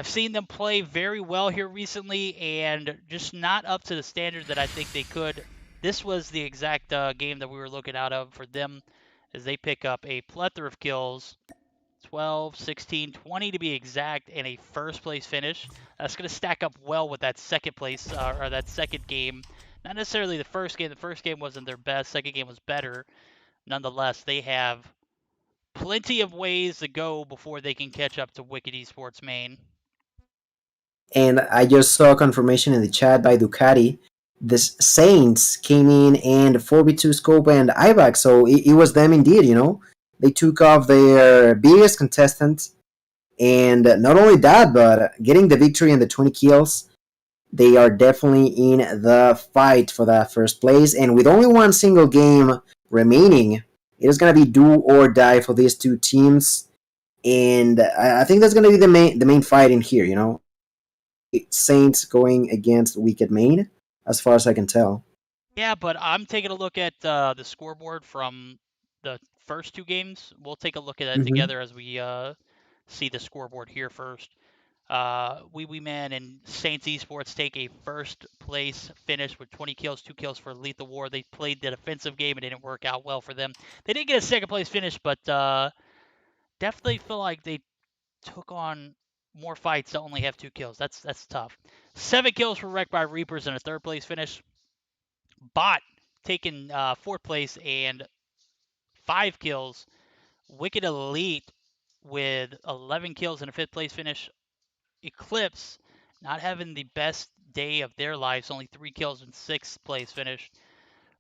seen them play very well here recently and just not up to the standard that I think they could. This was the exact game that we were looking out of for them as they pick up a plethora of kills. 12, 16, 20 to be exact, and a first place finish. That's going to stack up well with that second place, or that second game. Not necessarily the first game. The first game wasn't their best. Second game was better. Nonetheless, they have plenty of ways to go before they can catch up to Wicked Esports main. And I just saw confirmation in the chat by Ducati. The Saints came in and 4v2 scope and IVAC, so it was them indeed, They took off their biggest contestant, and not only that, but getting the victory and the 20 kills, they are definitely in the fight for that first place. And with only one single game remaining, it is going to be do or die for these two teams. And I think that's going to be the main fight in here. Saints going against Wicked Main, as far as I can tell. Yeah, but I'm taking a look at the scoreboard from the first two games. We'll take a look at that Mm-hmm. together as we see the scoreboard here first. Wee Man and Saints Esports take a first place finish with 20 kills, 2 kills for Lethal War. They played the defensive game. It didn't work out well for them. They did get a second place finish, but definitely feel like they took on more fights to only have 2 kills. That's tough. 7 kills for Wrecked by Reapers and a third place finish. Bot taking fourth place and 5 kills. Wicked Elite with 11 kills and a fifth place finish. Eclipse not having the best day of their lives, only 3 kills and sixth place finish.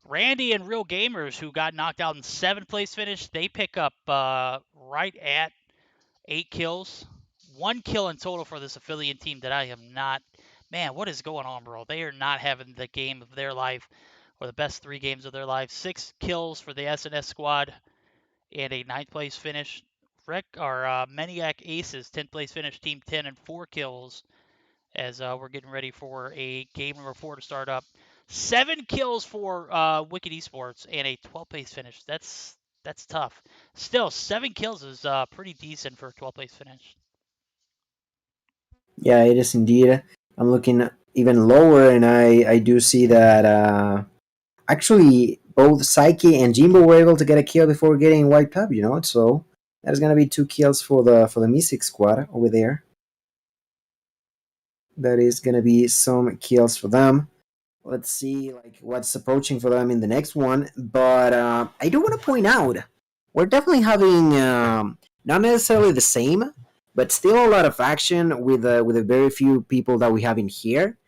Randy and Real Gamers, who got knocked out in seventh place finish, they pick up right at 8 kills. 1 kill in total for this affiliate team that I am not. Man, what is going on, bro? They are not having the game of their life or the best 3 games of their life. 6 kills for the SNS squad and a ninth place finish. Maniac Aces, 10th place finish, team 10 and 4 kills as we're getting ready for a game number 4 to start up. 7 kills for Wicked Esports and a 12th place finish. That's tough. Still, 7 kills is pretty decent for a 12th place finish. Yeah, it is indeed. I'm looking even lower, and I do see that actually both Psyche and Jimbo were able to get a kill before getting wiped up. So that's gonna be 2 kills for the Meseeks squad over there. That is gonna be some kills for them. Let's see like what's approaching for them in the next one. But I do want to point out we're definitely having not necessarily the same, but still a lot of action with a very few people that we have in here.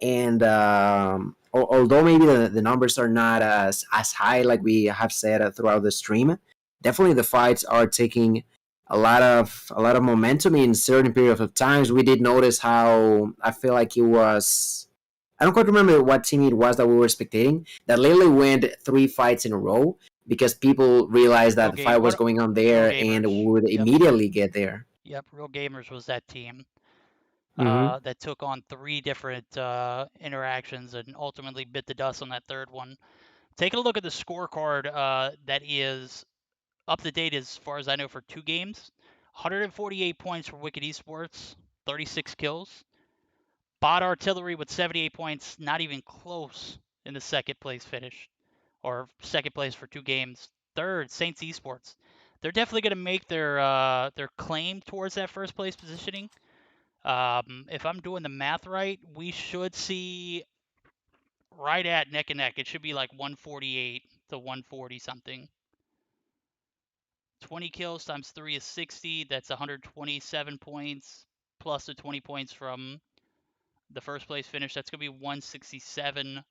And although maybe the numbers are not as high like we have said throughout the stream, definitely the fights are taking a lot of momentum in certain periods of times. We did notice how I feel like it was. I don't quite remember what team it was that we were spectating that literally went 3 fights in a row because people realized that Real the fight game, was what? going on Real there and gamers. would Yep, immediately get there. yep. Real gamers was that team Mm-hmm. that took on 3 different interactions and ultimately bit the dust on that third one. Taking a look at the scorecard that is up to date as far as I know for 2 games. 148 points for Wicked Esports, 36 kills. Bot Artillery with 78 points, not even close in the second place finish, or second place for 2 games. Third, Saints Esports. They're definitely going to make their claim towards that first place positioning. If I'm doing the math right, we should see right at neck and neck. It should be like 148 to 140 something. 20 kills times 3 is 60. That's 127 points plus the 20 points from the first place finish. That's going to be 167.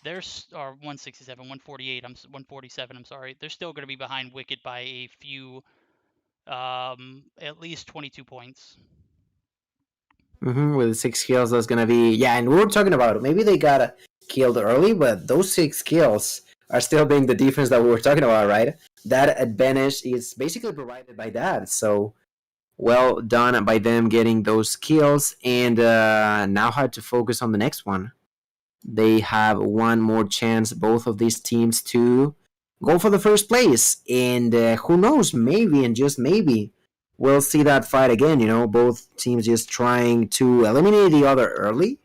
There's or 167, 148. 147. I'm sorry. They're still going to be behind Wicked by a few, at least 22 points. Mm-hmm. With 6 kills, that's gonna be yeah. And we were talking about it. Maybe they got killed early, but those 6 kills are still being the defense that we were talking about, right? That advantage is basically provided by that. So well done by them getting those kills, and now have to focus on the next one. They have one more chance, both of these teams, to go for the first place. And who knows, maybe and just maybe, we'll see that fight again. Both teams just trying to eliminate the other early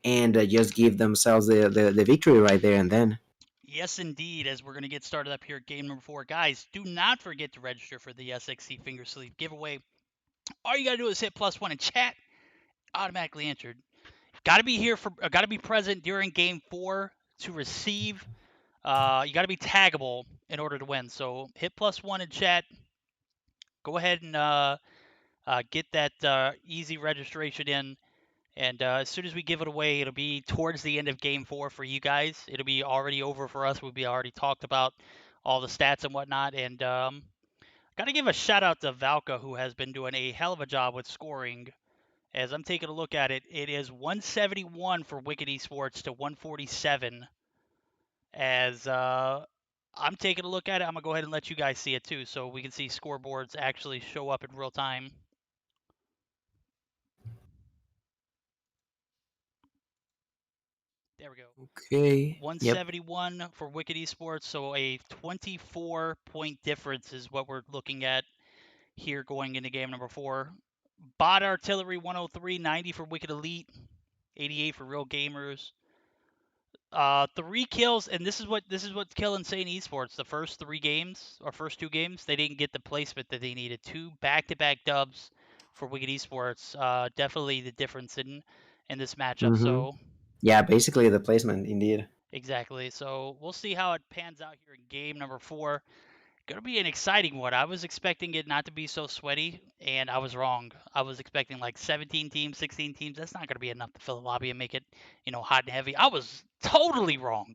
and just give themselves the victory right there and then. Yes, indeed. As we're going to get started up here at game number 4. Guys, do not forget to register for the SXC Finger Sleeve giveaway. All you got to do is hit +1 in chat, automatically entered. Got to be here for, got to be present during game 4 to receive. You got to be taggable in order to win. So hit +1 in chat. Go ahead and get that easy registration in. And as soon as we give it away, it'll be towards the end of game 4 for you guys. It'll be already over for us. We'll be already talked about all the stats and whatnot. And Gotta give a shout out to Valka, who has been doing a hell of a job with scoring. As I'm taking a look at it, it is 171 for Wicked Esports to 147. As I'm taking a look at it, I'm gonna go ahead and let you guys see it too, so we can see scoreboards actually show up in real time. There we go. Okay. Yep. 171 for Wicked Esports, so a 24-point difference is what we're looking at here going into game number 4. Bot Artillery 103, 90 for Wicked Elite, 88 for Real Gamers. 3 kills, and this is what's killing Insane Esports. The first 3 games or first 2 games, they didn't get the placement that they needed. 2 back-to-back dubs for Wicked Esports. Definitely the difference in this matchup. Mm-hmm. So Yeah, basically the placement, indeed. exactly. So we'll see how it pans out here in game number 4. Gonna be an exciting one. I was expecting it not to be so sweaty, and I was wrong. I was expecting like 17 teams, 16 teams. That's not gonna be enough to fill the lobby and make it, hot and heavy. I was totally wrong,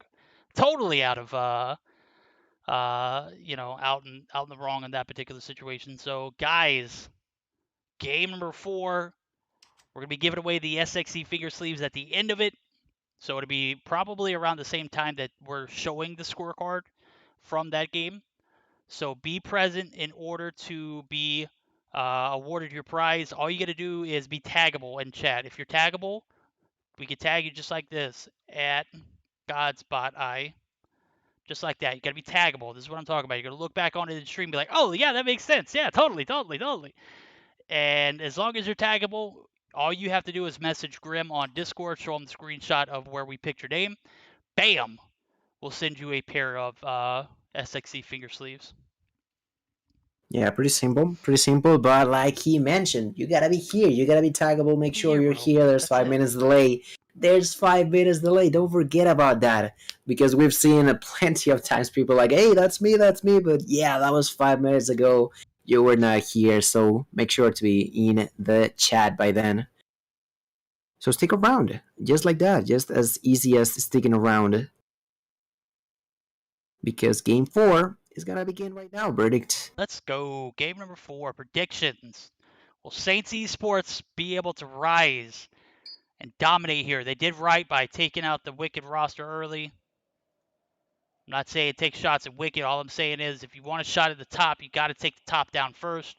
totally out of out in the wrong in that particular situation. So guys, game number 4, we're gonna be giving away the SXC finger sleeves at the end of it. So it'll be probably around the same time that we're showing the scorecard from that game. So be present in order to be awarded your prize. All you got to do is be taggable in chat. If you're taggable, we can tag you just like this at GodspotEye. Just like that. You got to be taggable. This is what I'm talking about. You're going to look back onto the stream and be like, oh, yeah, that makes sense. Yeah, totally, totally, totally. And as long as you're taggable, all you have to do is message Grim on Discord, show him the screenshot of where we picked your name. Bam! We'll send you a pair of SXC finger sleeves. Yeah, pretty simple. Pretty simple. But like he mentioned, you gotta be here. You gotta be taggable. Make Be sure here, you're bro. here. There's That's five it. minutes delay. There's 5 minutes delay. Don't forget about that. Because we've seen plenty of times people like, hey, that's me, that's me. But yeah, that was 5 minutes ago. You were not here. So make sure to be in the chat by then. So stick around. Just like that. Just as easy as sticking around. Because game 4 is gonna begin right now. Verdict. Let's go. Game number 4, predictions. Will Saints Esports be able to rise and dominate here? They did right by taking out the Wicked roster early. I'm not saying take shots at Wicked. All I'm saying is if you want a shot at the top, you got to take the top down first.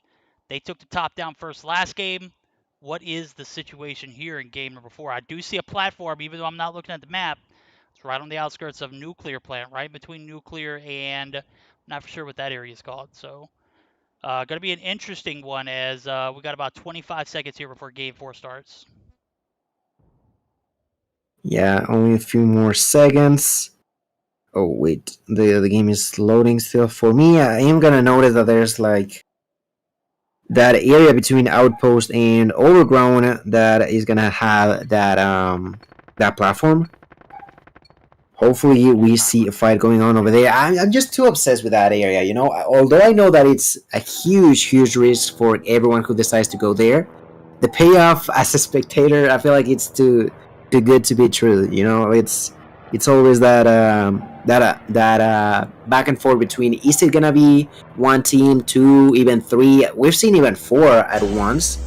They took the top down first last game. What is the situation here in game number 4? I do see a platform, even though I'm not looking at the map. It's right on the outskirts of Nuclear Plant, right between Nuclear and I'm not for sure what that area is called. So going to be an interesting one as we got about 25 seconds here before game 4 starts. Yeah, only a few more seconds. Oh wait, the game is loading still. For me, I am gonna notice that there's like that area between outpost and overground that is gonna have that platform. Hopefully, we see a fight going on over there. I'm just too obsessed with that area, you know. Although I know that it's a huge risk for everyone who decides to go there, the payoff as a spectator, I feel like it's too good to be true. You know, it's always that back and forth between is it gonna be one team, two, even three? We've seen even four at once.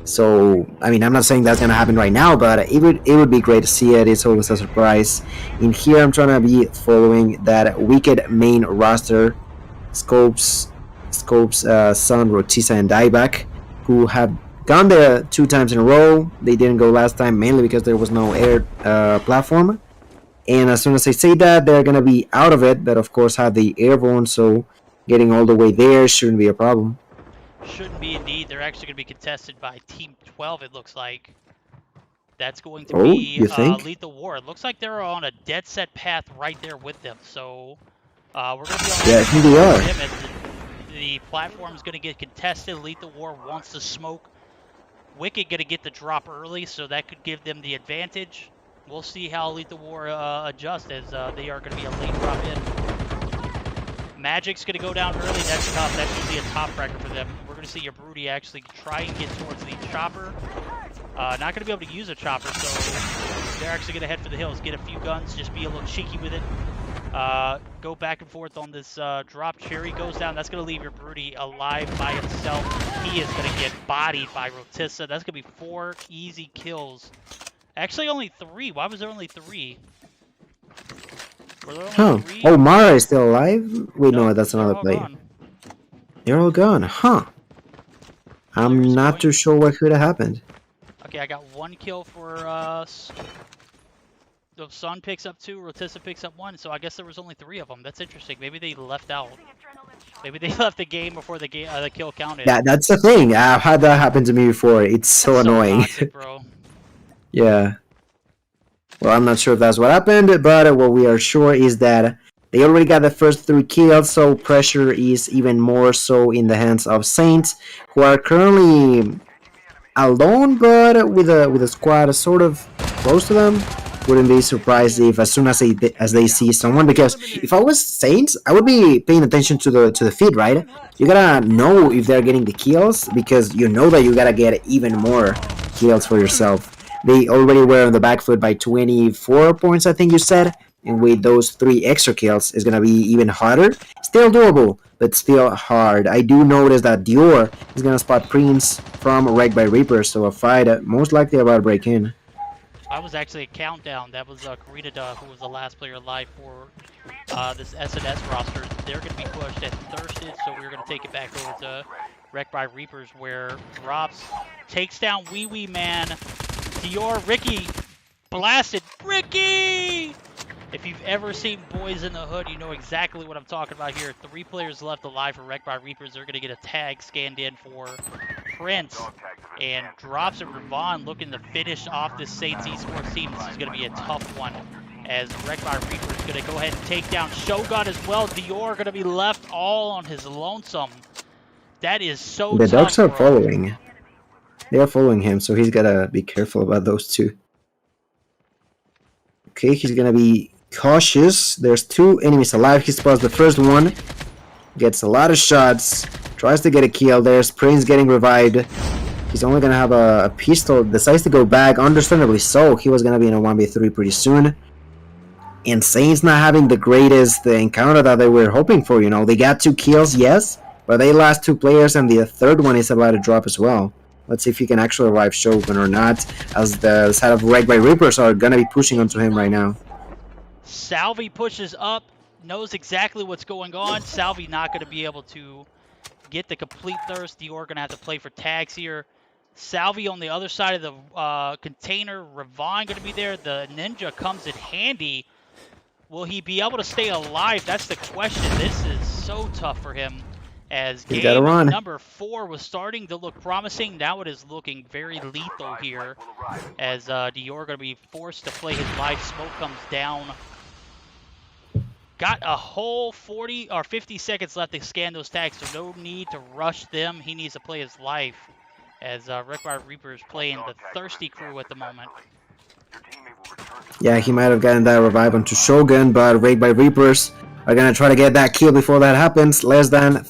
So I mean, I'm not saying that's gonna happen right now, but it would be great to see it. It's always a surprise. In here, I'm trying to be following that wicked main roster, Scopes, Sun, Rotisa, and Dieback, who have gone there 2 times in a row. They didn't go last time mainly because there was no air platform. And as soon as I say that, they're gonna be out of it. But of course, have the airborne, so getting all the way there shouldn't be a problem. Shouldn't be indeed. They're actually going to be contested by Team 12, it looks like. That's going to Oh, be you think? Lethal War. It looks like they're on a dead set path right there with them. So we're going to be on Yeah, I think they are. him as the platform is going to get contested. Lethal War wants to smoke. Wicked going to get the drop early, so that could give them the advantage. We'll see how Lethal War adjusts as they are going to be a late drop in. Magic's going to go down early. That's tough. That's usually a top wrecker for them. We're going to see your Broody actually try and get towards the chopper. Not going to be able to use a chopper, so they're actually going to head for the hills, get a few guns, just be a little cheeky with it. Go back and forth on this drop. Cherry goes down. That's going to leave your Broody alive by himself. He is going to get bodied by Rotissa. That's going to be 4 easy kills. Actually, only 3. Why was there only 3? Were there Huh. only 3? Oh, Mara is still alive? Wait, no, Nope, that's they're another all player. gone. They're all gone. Huh. I'm Players not going. too sure what could have happened. Okay, I got 1 kill for the Sun picks up 2, Rotissa picks up 1, so I guess there was only 3 of them. That's interesting. Maybe they left out. Maybe they left the game before the kill counted. That's the thing. I've had that happen to me before. It's That's so so annoying. toxic, bro. Yeah. Well, I'm not sure if that's what happened, but what we are sure is that they already got the first 3 kills, so pressure is even more so in the hands of Saints, who are currently alone, but with a squad sort of close to them. Wouldn't be surprised if as soon as they see someone, because if I was Saints, I would be paying attention to the feed, right? You gotta know if they're getting the kills, because you know that you gotta get even more kills for yourself. They already were on the back foot by 24 points, I think you said, and with those 3 extra kills, it's gonna be even harder. Still doable, but still hard. I do notice that Dior is gonna spot Prince from Wrecked by Reaper, so a fight most likely about to break in. I was actually a countdown. That was Karita, who was the last player alive for this SNS roster. They're going to be pushed and thirsted, so we're going to take it back over to Wrecked by Reapers, where Drops takes down Wee Wee Man. Dior, Ricky, blasted. Ricky! If you've ever seen Boys in the Hood, you know exactly what I'm talking about here. 3 players left alive for Wrecked by Reapers. They're going to get a tag scanned in for Prince. And Drops and Ravon looking to finish off this Saints Esports team. This is going to be a tough one, as Wrecked by Reaper is going to go ahead and take down Shogun as well. Dior going to be left all on his lonesome. That is so The tough, dogs are bro. following. They are following him, so he's gotta be careful about those 2. Okay, he's gonna be cautious. There's 2 enemies alive. He spots the first one. Gets a lot of shots. Tries to get a kill. There's Prince getting revived. He's only gonna have a pistol. Decides to go back. Understandably so. He was gonna be in a 1v3 pretty soon. And Saints not having the greatest encounter that they were hoping for. You know, they got 2 kills, yes, but they lost 2 players, and the third one is about to drop as well. Let's see if he can actually revive Shogun or not, as the side of Wrecked by Reapers are gonna be pushing onto him right now. Salvi pushes up, knows exactly what's going on. Salvi not going to be able to get the complete thirst. Dior going to have to play for tags here. Salvi on the other side of the container. Ravon going to be there. The Ninja comes in handy. Will he be able to stay alive? That's the question. This is so tough for him, as He's gotta game run. number 4 was starting to look promising. Now it is looking very lethal here, as Dior going to be forced to play his life. Smoke comes down. Got a whole 40 or 50 seconds left to scan those tags, so no need to rush them. He needs to play his life, as Wrecked by Reaper is playing the thirsty crew at the moment. Yeah, he might have gotten that revive onto Shogun, but Wrecked by Reapers are gonna try to get that kill before that happens. Less than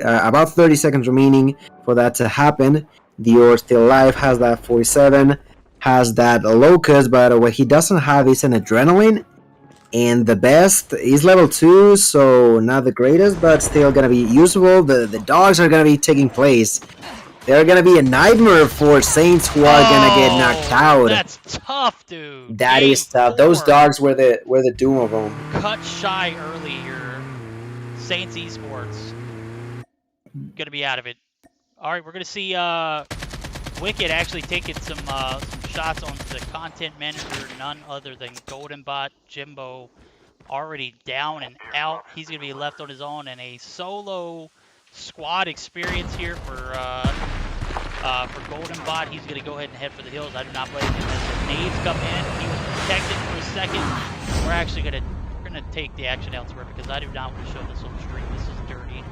about 30 seconds remaining for that to happen. Dior still alive, has that 47, has that Locust, but what he doesn't have is an Adrenaline. And the best is level 2, so not the greatest, but still gonna be usable. The dogs are gonna be taking place. They're gonna be a nightmare for Saints, who are gonna get knocked out. That's tough, dude. That Game is tough. Those 4. dogs were the doom of them. Cut shy early here. Saints Esports gonna be out of it. All right, we're gonna see Wicked actually taking some shots onto the content manager, none other than GoldenBot. Jimbo already down and out. He's going to be left on his own, and a solo squad experience here for GoldenBot. He's going to go ahead and head for the hills. I do not blame him, as the nades come in. He was protected for a second. We're actually going to take the action elsewhere, because I do not want to show this on stream. This is dirty.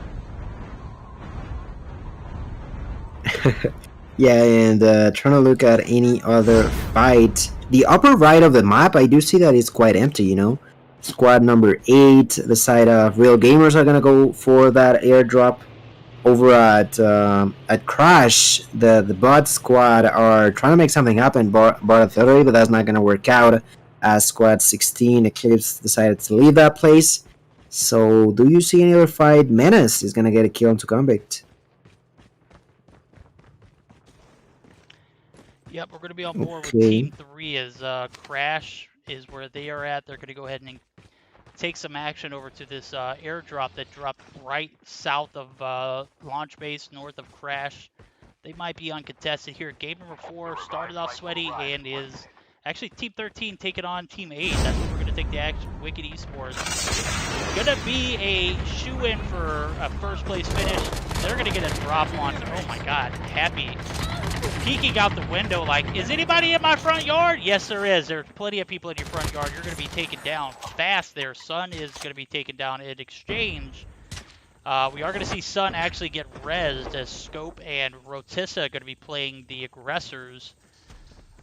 Yeah, and trying to look at any other fight. The upper right of the map, I do see that it's quite empty, you know. Squad number 8, the side of Real Gamers are gonna go for that airdrop. Over at Crash, the bot squad are trying to make something happen, bar authority, but that's not gonna work out. as Squad 16 Eclipse decided to leave that place. So, do you see any other fight? Menace is gonna get a kill into Convict. Yep, we're going to be on board with Okay. Team 3 as Crash is where they are at. They're going to go ahead and take some action over to this airdrop that dropped right south of launch base, north of Crash. They might be uncontested here. Game number 4 started off sweaty and is actually Team 13 taking on Team 8. That's where we're going to take the action. Wicked Esports. Going to be a shoe-in for a first place finish. They're going to get a drop launch. Oh my god, Happy peeking out the window like, is anybody in my front yard? Yes, there is. There's plenty of people in your front yard. You're going to be taken down fast there. Sun is going to be taken down in exchange. We are going to see Sun actually get rezzed as Scope and Rotissa are going to be playing the aggressors.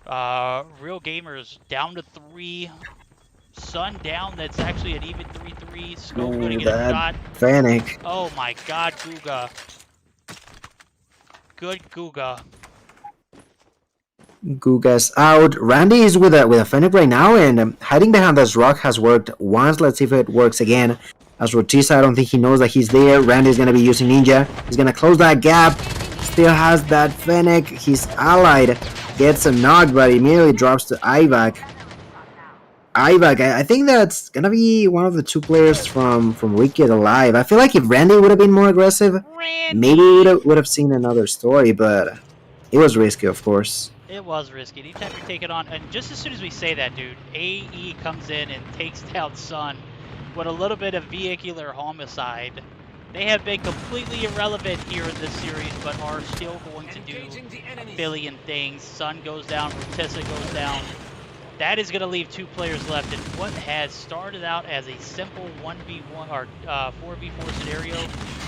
Real Gamers down to 3. Sun down. That's actually an even 3-3. Scope going to get a shot. Fennec. Oh my god, Guga. Good Guga. Guga's out. Randy is with a Fennec right now, and hiding behind this rock has worked once. Let's see if it works again. As Rotissa, I don't think he knows that he's there. Randy's gonna be using Ninja. He's gonna close that gap. Still has that Fennec. He's allied. Gets a knock, but immediately drops to Ivac. I think that's gonna be one of the 2 players from Wicked alive. I feel like if Randy would have been more aggressive, maybe we would have seen another story, but it was risky, of course. It was risky. Anytime you take it on, and just as soon as we say that, dude, AE comes in and takes down Sun with a little bit of vehicular homicide. They have been completely irrelevant here in this series, but are still going to do a billion things. Sun goes down, Rotissa goes down. That is going to leave 2 players left in what has started out as a simple 1v1 or 4v4 scenario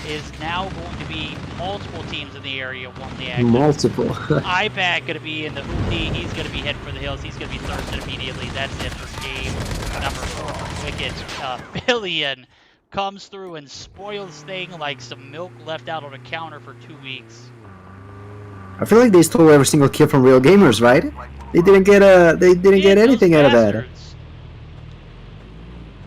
is now going to be multiple teams in the area wanting the action. Multiple. IPAC going to be in the hoopty. He's going to be heading for the hills. He's going to be thirsted immediately. That's it for game number 4. Wicked. Billion comes through and spoils thing like some milk left out on a counter for 2 weeks. I feel like they stole every single kill from Real Gamers, right? They didn't get anything out of that.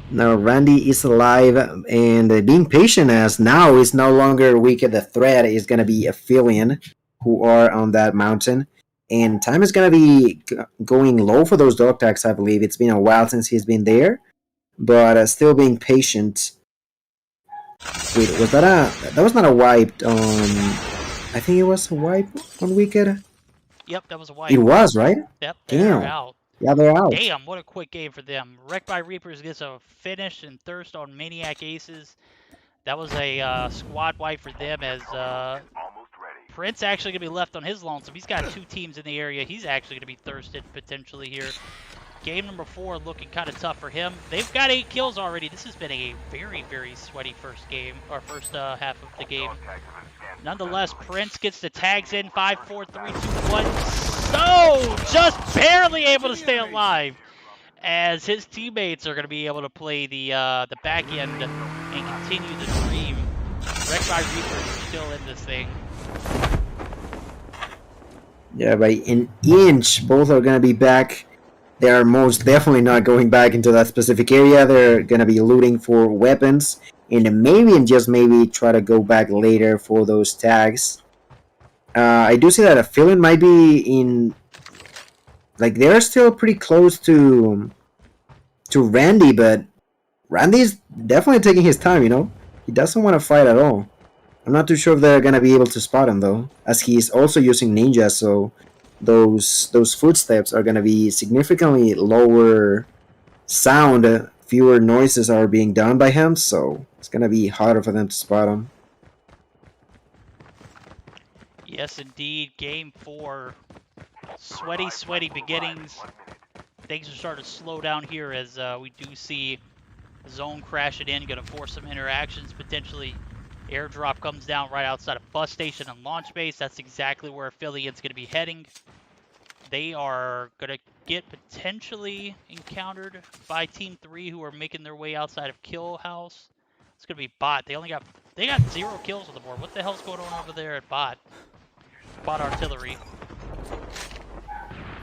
Now Randy is alive and being patient, as now is no longer Wicked. The threat is gonna be Aphelion, who are on that mountain, and time is gonna be going low for those dog tags. I believe it's been a while since he's been there, but still being patient. Wait, was that was not a wipe on? I think it was a wipe on Wicked. Yep, that was a wipe. It was, right? Yep, Damn. they're out. Yeah, they're out. Damn, what a quick game for them. Wrecked by Reapers gets a finish and thirst on Maniac Aces. That was a squad wipe for them, as Prince actually going to be left on his lonesome. He's got 2 teams in the area. He's actually going to be thirsted potentially here. Game number 4 looking kind of tough for him. They've got 8 kills already. This has been a very, very sweaty first game, or first half of the game. Nonetheless, Prince gets the tags in. 5, 4, 3, 2, 1. So, just barely able to stay alive, as his teammates are going to be able to play the back end and continue the dream. Wrecked by Reapers is still in this thing. Yeah, by an inch, both are going to be back. They are most definitely not going back into that specific area. They're going to be looting for weapons, and maybe and just maybe try to go back later for those tags. I do see that a Aphelion might be in, like, they're still pretty close to Randy, but Randy's definitely taking his time, you know? He doesn't want to fight at all. I'm not too sure if they're going to be able to spot him, though, as he's also using Ninja, so those footsteps are going to be significantly lower sound. Fewer noises are being done by him, so it's going to be harder for them to spot him. Yes, indeed. Game 4. Sweaty, sweaty beginnings. Things are starting to slow down here as we do see zone crashing in. Going to force some interactions. Potentially airdrop comes down right outside of bus station and launch base. That's exactly where Aphilion's going to be heading. They are going to get potentially encountered by Team 3, who are making their way outside of Kill House. It's going to be Bot. They got 0 kills on the board. What the hell's going on over there at Bot? Bot Artillery.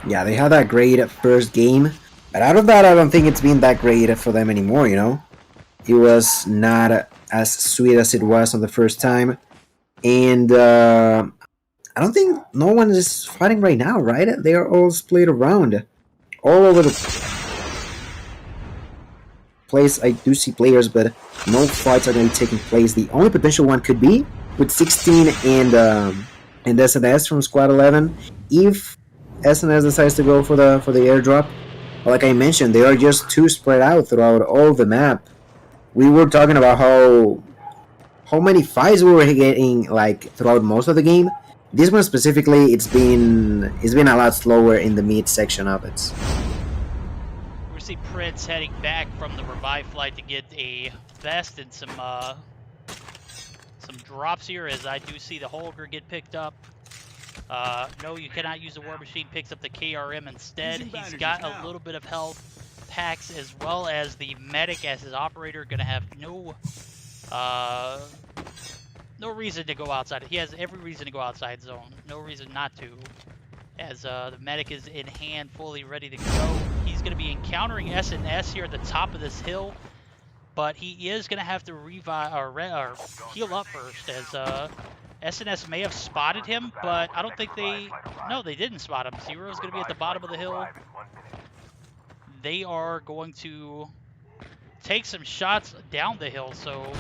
Yeah, they had that great first game, But out of that, I don't think it's been that great for them anymore. It was not as sweet as it was on the first time, and I don't think no one is fighting right now, right? They are all split around all over the place. I do see players, but no fights are going to be taking place. The only potential one could be with 16 and SNS from Squad 11. If SNS decides to go for the airdrop, like I mentioned, they are just too spread out throughout all the map. We were talking about how many fights we were getting like throughout most of the game. This one specifically, it's been a lot slower in the mid section of it. We see Prince heading back from the revive flight to get a vest and some drops here, as I do see the Holger get picked up. No, you cannot use the War Machine. Picks up the KRM instead. He's got a little bit of health packs as well as the medic as his operator. Gonna have no reason to go outside. He has every reason to go outside zone. No reason not to. As the medic is in hand, fully ready to go. He's going to be encountering S&S here at the top of this hill, but he is going to have to revive or heal up first, as S&S may have spotted him, but I don't think no, they didn't spot him. Zero is going to be at the bottom of the hill. They are going to take some shots down the hill, so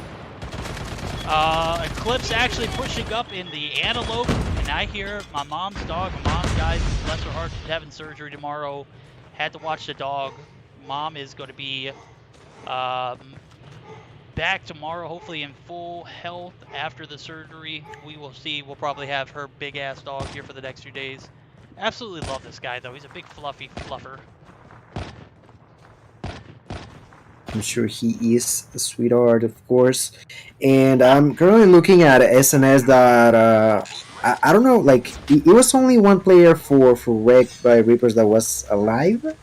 Eclipse actually pushing up in the Antelope, and I hear my mom's dog. My mom's, guys, bless her heart, she's having surgery tomorrow. Had to watch the dog. Mom is going to be back tomorrow, hopefully in full health after the surgery. We will see. We'll probably have her big-ass dog here for the next few days. Absolutely love this guy, though. He's a big, fluffy fluffer. I'm sure he is a sweetheart, of course. And I'm currently looking at SNS that I don't know, like it was only one player for Wrecked by Reapers that was alive,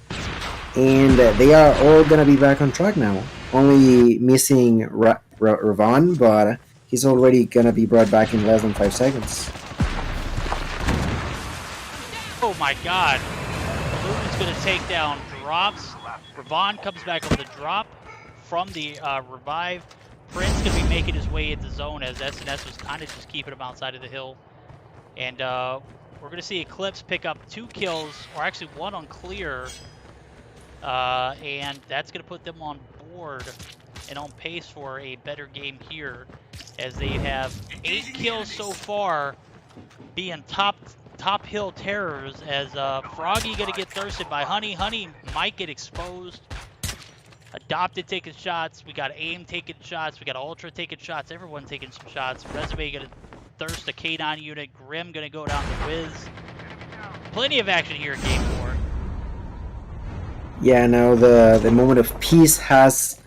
and they are all gonna be back on track now. Only missing Ravon, but he's already gonna be brought back in less than 5 seconds. Oh my god. Balloon is going to take down drops. Ravon comes back on the drop from the revive. Prince going to be making his way into zone, as SNS was kind of just keeping him outside of the hill. And we're going to see Eclipse pick up 2 kills, or actually 1 on clear. And that's going to put them on board and on pace for a better game here, as they have 8 kills so far, being top hill terrors, as Froggy gonna get thirsted by Honey. Honey might get exposed. Adopted taking shots. We got Aim taking shots. We got Ultra taking shots. Everyone taking some shots. Resume gonna thirst a K9 unit. Grim gonna go down to Wiz. Plenty of action here in Game 4. Yeah, now the moment of peace has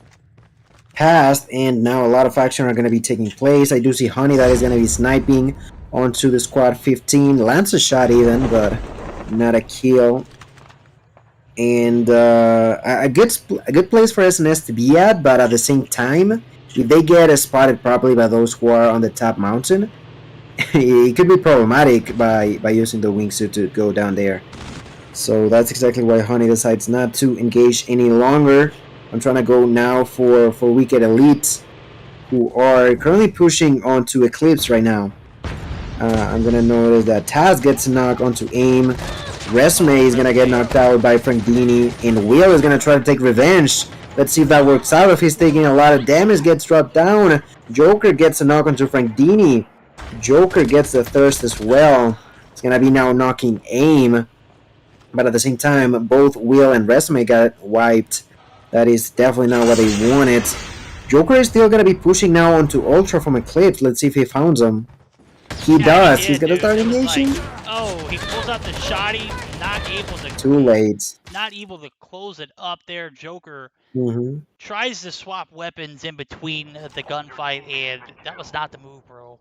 passed, and now a lot of action are going to be taking place. I do see Honey that is going to be sniping onto the squad 15. Lands a shot even, but not a kill. And a good place for SNS to be at, but at the same time, if they get spotted properly by those who are on the top mountain, it could be problematic by using the wingsuit to go down there. So that's exactly why Honey decides not to engage any longer. I'm trying to go now for Wicked Elites, who are currently pushing onto Eclipse right now. I'm going to notice that Taz gets knocked onto Aim. Resume is going to get knocked out by Frankdini. And Will is going to try to take revenge. Let's see if that works out. If he's taking a lot of damage, gets dropped down. Joker gets a knock onto Frankdini. Joker gets the thirst as well. It's going to be now knocking Aim. But at the same time, both Will and Resume got wiped. That is definitely not what they wanted. Joker is still going to be pushing now onto Ultra from Eclipse. Let's see if he found him. He does. He's going to start engaging. Like, oh, he pulls out the shotty. Not able to. Too late. Not able to close it up there. Joker tries to swap weapons in between the gunfight, and that was not the move, bro.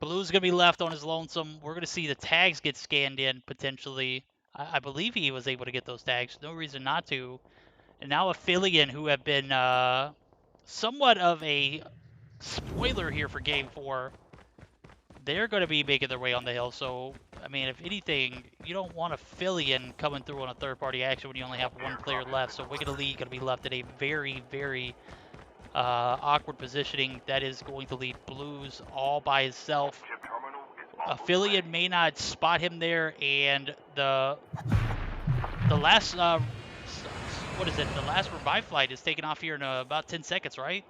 Blue's going to be left on his lonesome. We're going to see the tags get scanned in, potentially. I believe he was able to get those tags. No reason not to. And now Aphelion, who have been somewhat of a spoiler here for Game 4, they're going to be making their way on the hill. So I mean, if anything, you don't want a Fillion coming through on a third-party action when you only have one player left. So Wicked Elite going to be left at a very, very awkward positioning. That is going to leave Blues all by himself. Fillion may not spot him there, and the last what is it? The last revive flight is taking off here in about 10 seconds, right?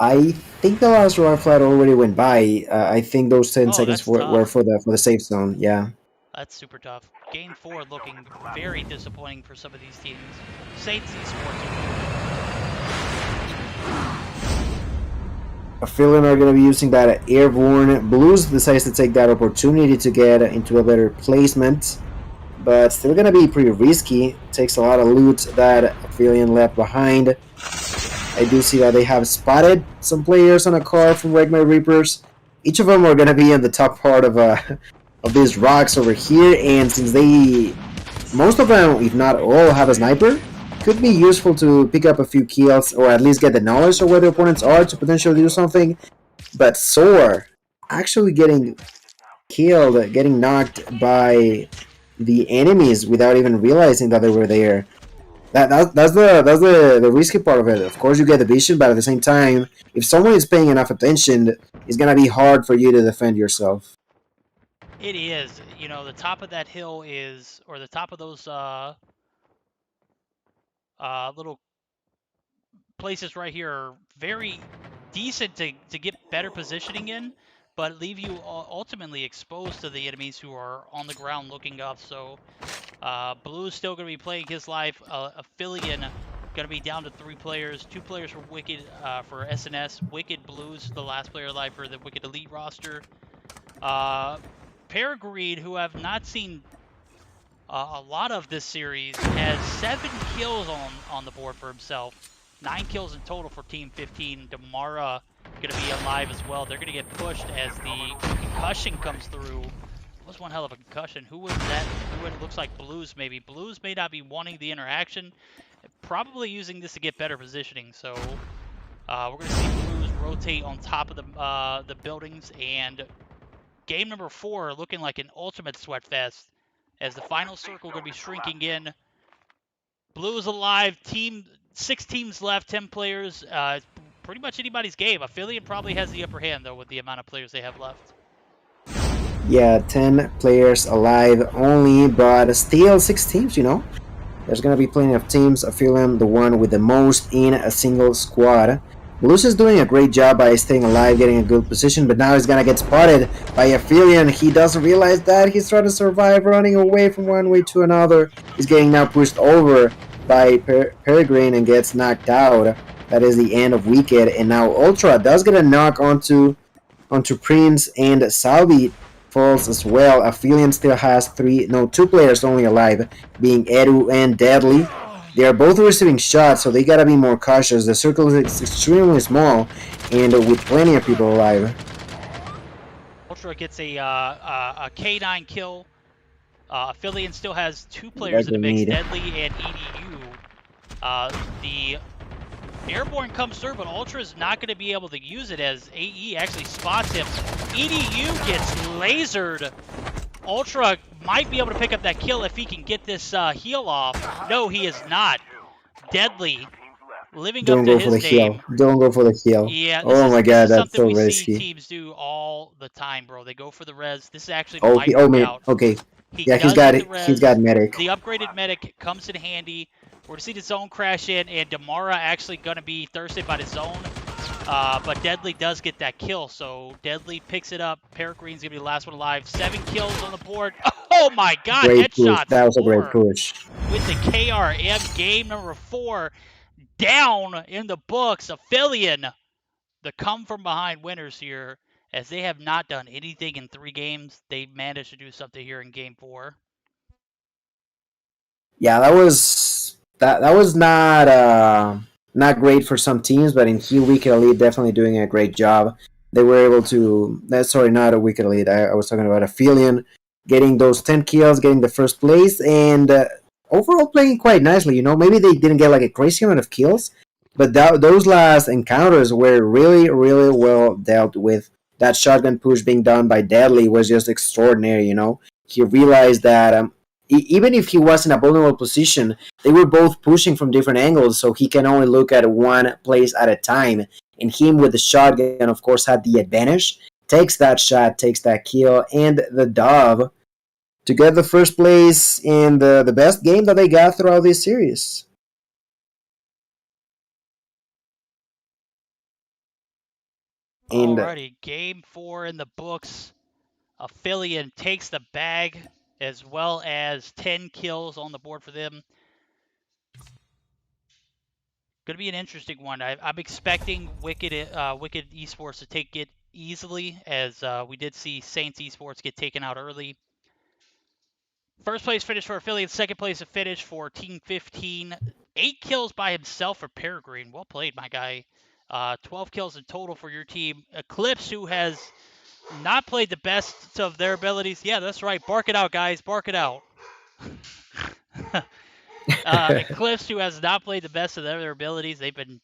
I think the last run flight already went by. I think those 10 seconds That's were tough. for the safe zone. Yeah. That's super tough. Game 4 looking very disappointing for some of these teams. Saints Esports. Philly are going to be using that airborne. Blues decides to take that opportunity to get into a better placement, but still going to be pretty risky. Takes a lot of loot that Phillian left behind. I do see that they have spotted some players on a car from Regma Reapers. Each of them are going to be in the top part of these rocks over here, and since most of them, if not all, have a sniper, could be useful to pick up a few kills or at least get the knowledge of where the opponents are to potentially do something. But Soar actually getting killed, getting knocked by the enemies without even realizing that they were there. That's the risky part of it. Of course, you get the vision, but at the same time, if someone is paying enough attention, it's gonna be hard for you to defend yourself. It is. You know, the top of that hill is, or the top of those little places right here are very decent to get better positioning in, but leave you ultimately exposed to the enemies who are on the ground looking up. So Blue's still going to be playing his life. Affiliate going to be down to 3 players, 2 players for Wicked for SNS. Wicked Blues, the last player alive for the Wicked Elite roster. Peregrine, who have not seen a lot of this series, has 7 kills on the board for himself. 9 kills in total for Team 15. Damara going to be alive as well. They're going to get pushed as the concussion comes through. It was one hell of a concussion. Who was that? It looks like Blues maybe. Blues may not be wanting the interaction. Probably using this to get better positioning. So we're going to see Blues rotate on top of the buildings. And game number 4 looking like an ultimate sweat fest as the final circle going to be shrinking in. Blues alive. 6 teams left, 10 players. Pretty much anybody's game. Affiliate probably has the upper hand, though, with the amount of players they have left. Yeah, 10 players alive only, but still 6 teams, There's going to be plenty of teams. I feel I'm the one with the most in a single squad. Blues is doing a great job by staying alive, getting a good position, but now he's going to get spotted by Aphelion. He doesn't realize that. He's trying to survive, running away from one way to another. He's getting now pushed over by Peregrine and gets knocked out. That is the end of Wicked, and now Ultra does get a knock onto Prince, and Salvi falls as well. Aphelion still has 2 players only alive, being Edu and Deadly. They are both receiving shots, so they gotta be more cautious. The circle is extremely small, and with plenty of people alive. Ultra gets a K9 kill. Affiliate still has 2 players in the mix, Deadly and EDU. The Airborne comes through, but Ultra is not going to be able to use it as AE actually spots him. EDU gets lasered. Ultra might be able to pick up that kill if he can get this heal off. No, he is not. Deadly, living up to his name. Don't go for the heal. Yeah, oh my god, that's so risky. We see teams do all the time, bro. They go for the res. This actually might work out. Okay. Yeah, he's got medic. The upgraded medic comes in handy. We're to see the zone crash in, and Damara actually going to be thirsted by the zone. But Deadly does get that kill, so Deadly picks it up. Peregrine's going to be the last one alive. 7 kills on the board. Oh my god, headshots. That was a great push. With the KRM, game number 4 down in the books. Affiliate, the come-from-behind winners here, as they have not done anything in 3 games. They managed to do something here in game 4. Yeah, that was not great for some teams, but in Heal Wicked Elite definitely doing a great job. They were able to. Sorry, not a Wicked Elite. I was talking about Aphelion getting those 10 kills, getting the first place, and overall playing quite nicely. Maybe they didn't get like a crazy amount of kills, but those last encounters were really, really well dealt with. that shotgun push being done by Deadly was just extraordinary. He realized that even if he was in a vulnerable position, they were both pushing from different angles, so he can only look at one place at a time. And him with the shotgun, of course, had the advantage. Takes that shot, takes that kill, and the dub to get the first place in the best game that they got throughout this series. And Alrighty, game 4 in the books. Affiliate takes the bag as well as 10 kills on the board for them. Going to be an interesting one. I'm expecting Wicked Esports to take it easily, as we did see Saints Esports get taken out early. First place finish for Affiliate, second place finish for Team 15. 8 kills by himself for Peregrine. Well played, my guy. 12 kills in total for your team. Eclipse, who has not played the best of their abilities. Yeah, that's right. Bark it out, guys. Bark it out. Eclipse, who has not played the best of their abilities. They've been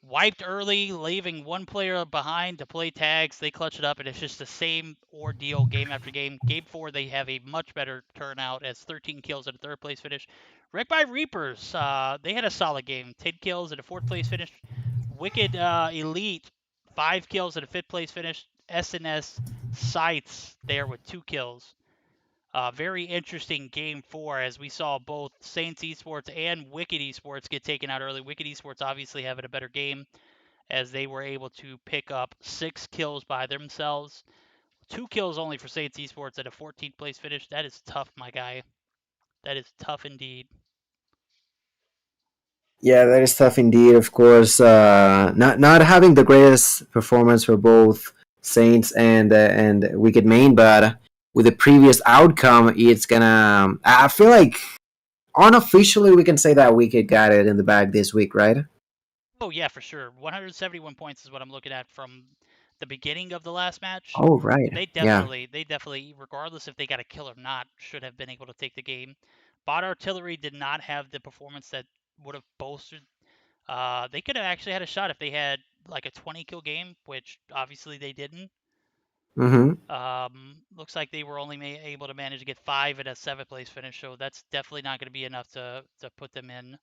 wiped early, leaving one player behind to play tags. They clutch it up, and it's just the same ordeal game after game. Game 4, they have a much better turnout as 13 kills at a third place finish. Wrecked by Reapers, they had a solid game. 10 kills at a fourth place finish. Wicked Elite, 5 kills at a fifth place finish. SNS Sights there with 2 kills. Very interesting game 4 as we saw both Saints Esports and Wicked Esports get taken out early. Wicked Esports obviously having a better game as they were able to pick up 6 kills by themselves. 2 kills only for Saints Esports at a 14th place finish. That is tough, my guy. That is tough indeed. yeah, that is tough indeed. Of course, not having the greatest performance for both Saints and Wicked Main, but with the previous outcome, it's gonna. I feel like unofficially we can say that Wicked got it in the bag this week, right? Oh yeah, for sure. 171 points is what I'm looking at from the beginning of the last match. Oh right, yeah. They definitely, regardless if they got a kill or not, should have been able to take the game. Bot Artillery did not have the performance that would have bolstered. They could have actually had a shot if they had like a 20 kill game, which obviously they didn't. Mm-hmm. Looks like they were only able to manage to get 5 at a 7th place finish, so that's definitely not going to be enough to put them in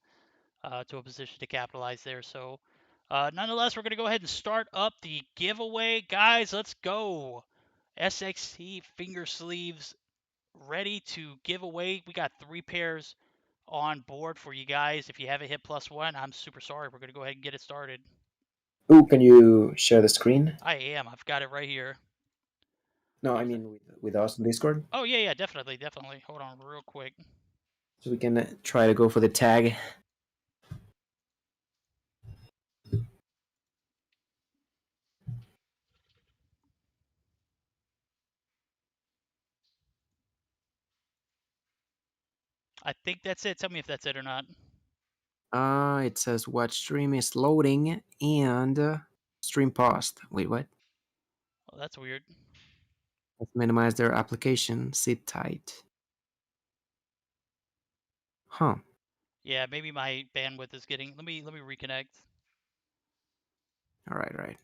to a position to capitalize there. So, nonetheless, we're going to go ahead and start up the giveaway. Guys, let's go. SXT finger sleeves ready to give away. We got 3 pairs on board for you guys. If you haven't hit +1, I'm super sorry. We're going to go ahead and get it started. Ooh, can you share the screen? I am. I've got it right here. No, I Is it? mean with us on Discord, Oh, yeah, yeah, definitely, definitely. Hold on real quick. so we can try to go for the tag. I think that's it. Tell me if that's it or not. It says what stream is loading and stream paused. Wait, what? Oh, that's weird. Let's minimize their application. Sit tight. Huh. Yeah, maybe my bandwidth is getting. Let me reconnect. All right, right.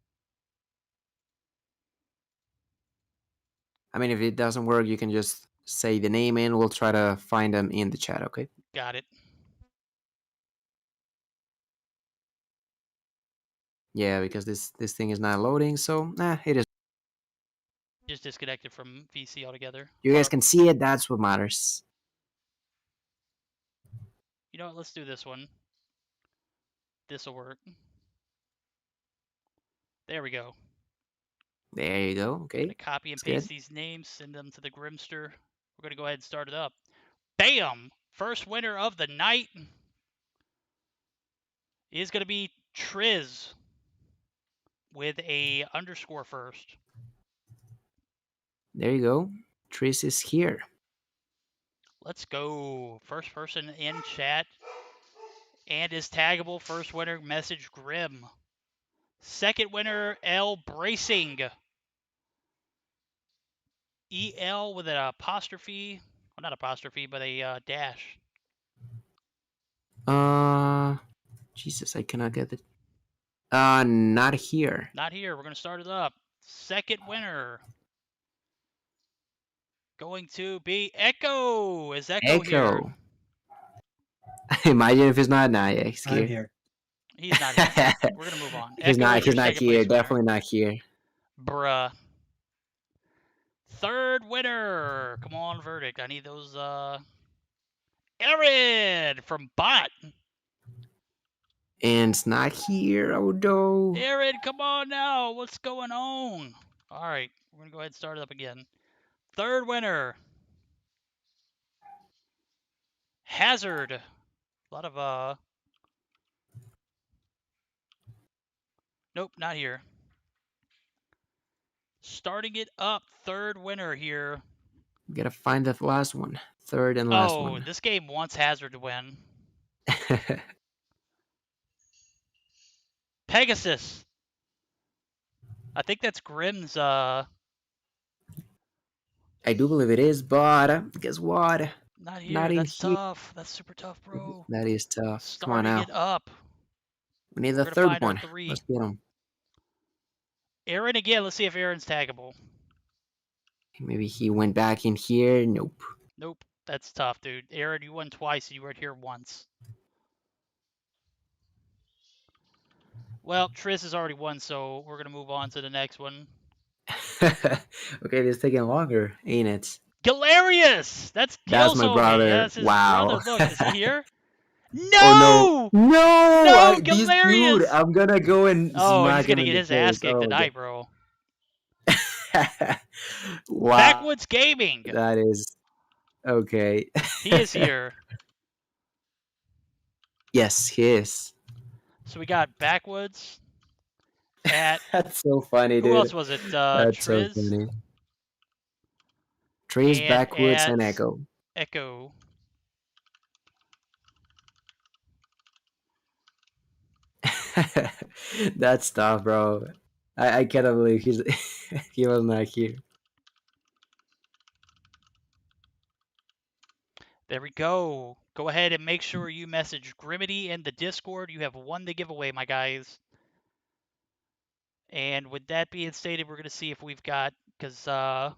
I mean, if it doesn't work, you can just say the name and we'll try to find them in the chat, okay? Got it. Yeah, because this thing is not loading, so it is. Just disconnected from VC altogether. You Hold guys up. can see it. That's what matters. You know what? Let's do this one. This will work. There we go. There you go. Gonna Okay, copy and it's paste good. these names, send them to the Grimster. We're gonna go ahead and start it up. Bam! First winner of the night is gonna be Triz with a underscore first. There you go. Tris is here. Let's go. First person in chat and is taggable. First winner, message Grim. Second winner, L Bracing. EL with an apostrophe. Well, not apostrophe, but a dash. Uh, Jesus, I cannot get it. Not here. Not here. We're going to start it up. Second winner going to be Echo. Is Echo here? Echo. Imagine if it's not Naya. He's I'm here. here. He's not here. We're gonna move on. he's Echo not. is your He's not second here. place winner. Definitely not here. Bruh. Third winner. Come on, verdict. I need those. Aaron from Bot. And it's not here. Oh no. Aaron, come on now. What's going on? All right, we're gonna go ahead and start it up again. Third winner. Hazard. A lot of Nope, not here. Starting it up. Third winner here. We gotta find the last one. Third and last Oh, one. this game wants Hazard to win. Pegasus. I think that's Grimm's. I do believe it is, but guess what? Not Not here. in That's here. tough. That's super tough, bro. That is tough. Come on Starting now. it up. We need We're the gonna third find our one. three. Let's get him. Aaron again. Let's see if Aaron's taggable. Maybe he went back in here. Nope. Nope. That's tough, dude. Aaron, you won twice. You weren't here once. Well, Triss has already won, so we're gonna move on to the next one. Okay, this is taking longer, ain't it? Galarius! That's That's my Killzoe. brother. That's his Wow. brother. Look, is he here? Oh no. No! No! No, This dude, Galarius! I'm gonna go and Oh, he's smack him gonna in get the his ass face. kicked Oh my tonight, bro. god. Wow. Backwoods Gaming. That is okay. He is here. Yes, he is. So we got Backwoods at That's so funny, who else dude. was it? That's so Triz funny. Trees, and backwoods, at and echo. Echo. That's tough, bro. I cannot believe he was not here. There we go. Go ahead and make sure you message Grimity in the Discord. You have one to give away, my guys. And with that being stated, we're gonna see if we've got because my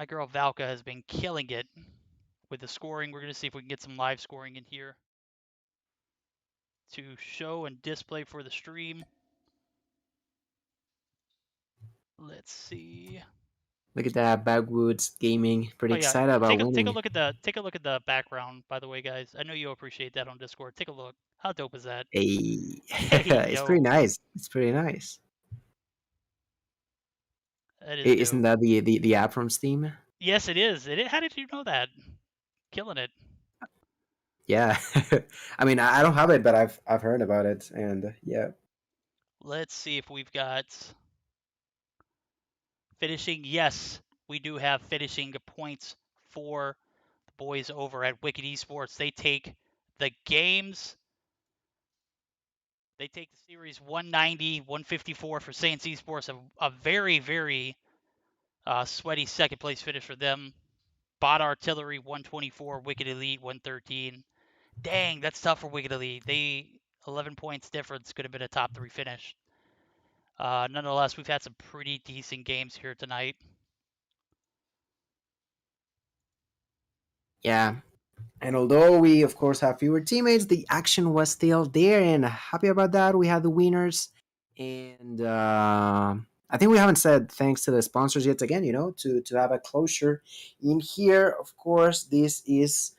girl Valka has been killing it with the scoring. We're gonna see if we can get some live scoring in here to show and display for the stream. Let's see. Look at that, backwoods gaming. Pretty Oh yeah, excited about take a winning. look at the background. By the way, guys, I know you'll appreciate that on Discord. Take a look. How dope is that? Hey, Hey it's pretty yo, nice. It's pretty nice. that is Isn't dope. that the app from Steam? Yes, it is. How did you know that? Killing it. Yeah. I mean, I don't have it, but I've heard about it, and yeah. Let's see if we've got finishing. Yes, we do have finishing points for the boys over at Wicked Esports. They take the games. They take the series 190, 154 for Saints Esports. A very, very sweaty second place finish for them. Bot Artillery 124, Wicked Elite 113. Dang, that's tough for Wicked Elite. They 11 points difference could have been a top three finish. Nonetheless, we've had some pretty decent games here tonight. Yeah. And although we, of course, have fewer teammates, the action was still there, and happy about that. We had the winners, and I think we haven't said thanks to the sponsors yet again. To have a closure in here. Of course, this is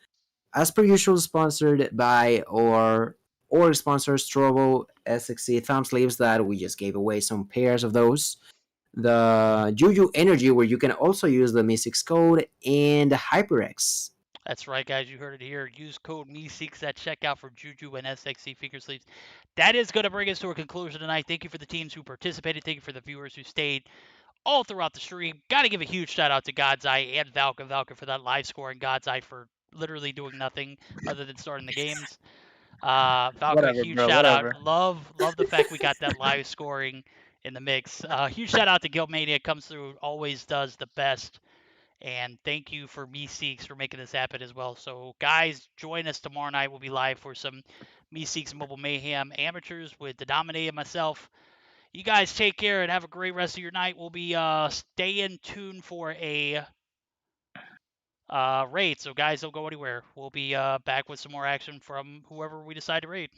as per usual sponsored by our sponsors, Trovo, SXC, Thumb Sleeves, that we just gave away some pairs of those. The Juju Energy, where you can also use the Meseeks code, and HyperX. That's right, guys. You heard it here. Use code Meseeks at checkout for Juju and SXC finger sleeves. That is going to bring us to a conclusion tonight. Thank you for the teams who participated. Thank you for the viewers who stayed all throughout the stream. Got to give a huge shout out to God's Eye and Valka for that live score, and God's Eye for literally doing nothing other than starting the games. Valka, Whatever, huge bro. shout out. Whatever. Love the fact we got that live scoring in the mix. Huge shout out to Gilmania, comes through, always does the best. And thank you for Meseeks for making this happen as well. So, guys, join us tomorrow night. We'll be live for some Meseeks Mobile Mayhem amateurs with the Dominator and myself. You guys take care and have a great rest of your night. We'll be staying tuned for a raid. So guys, don't go anywhere. We'll be back with some more action from whoever we decide to raid.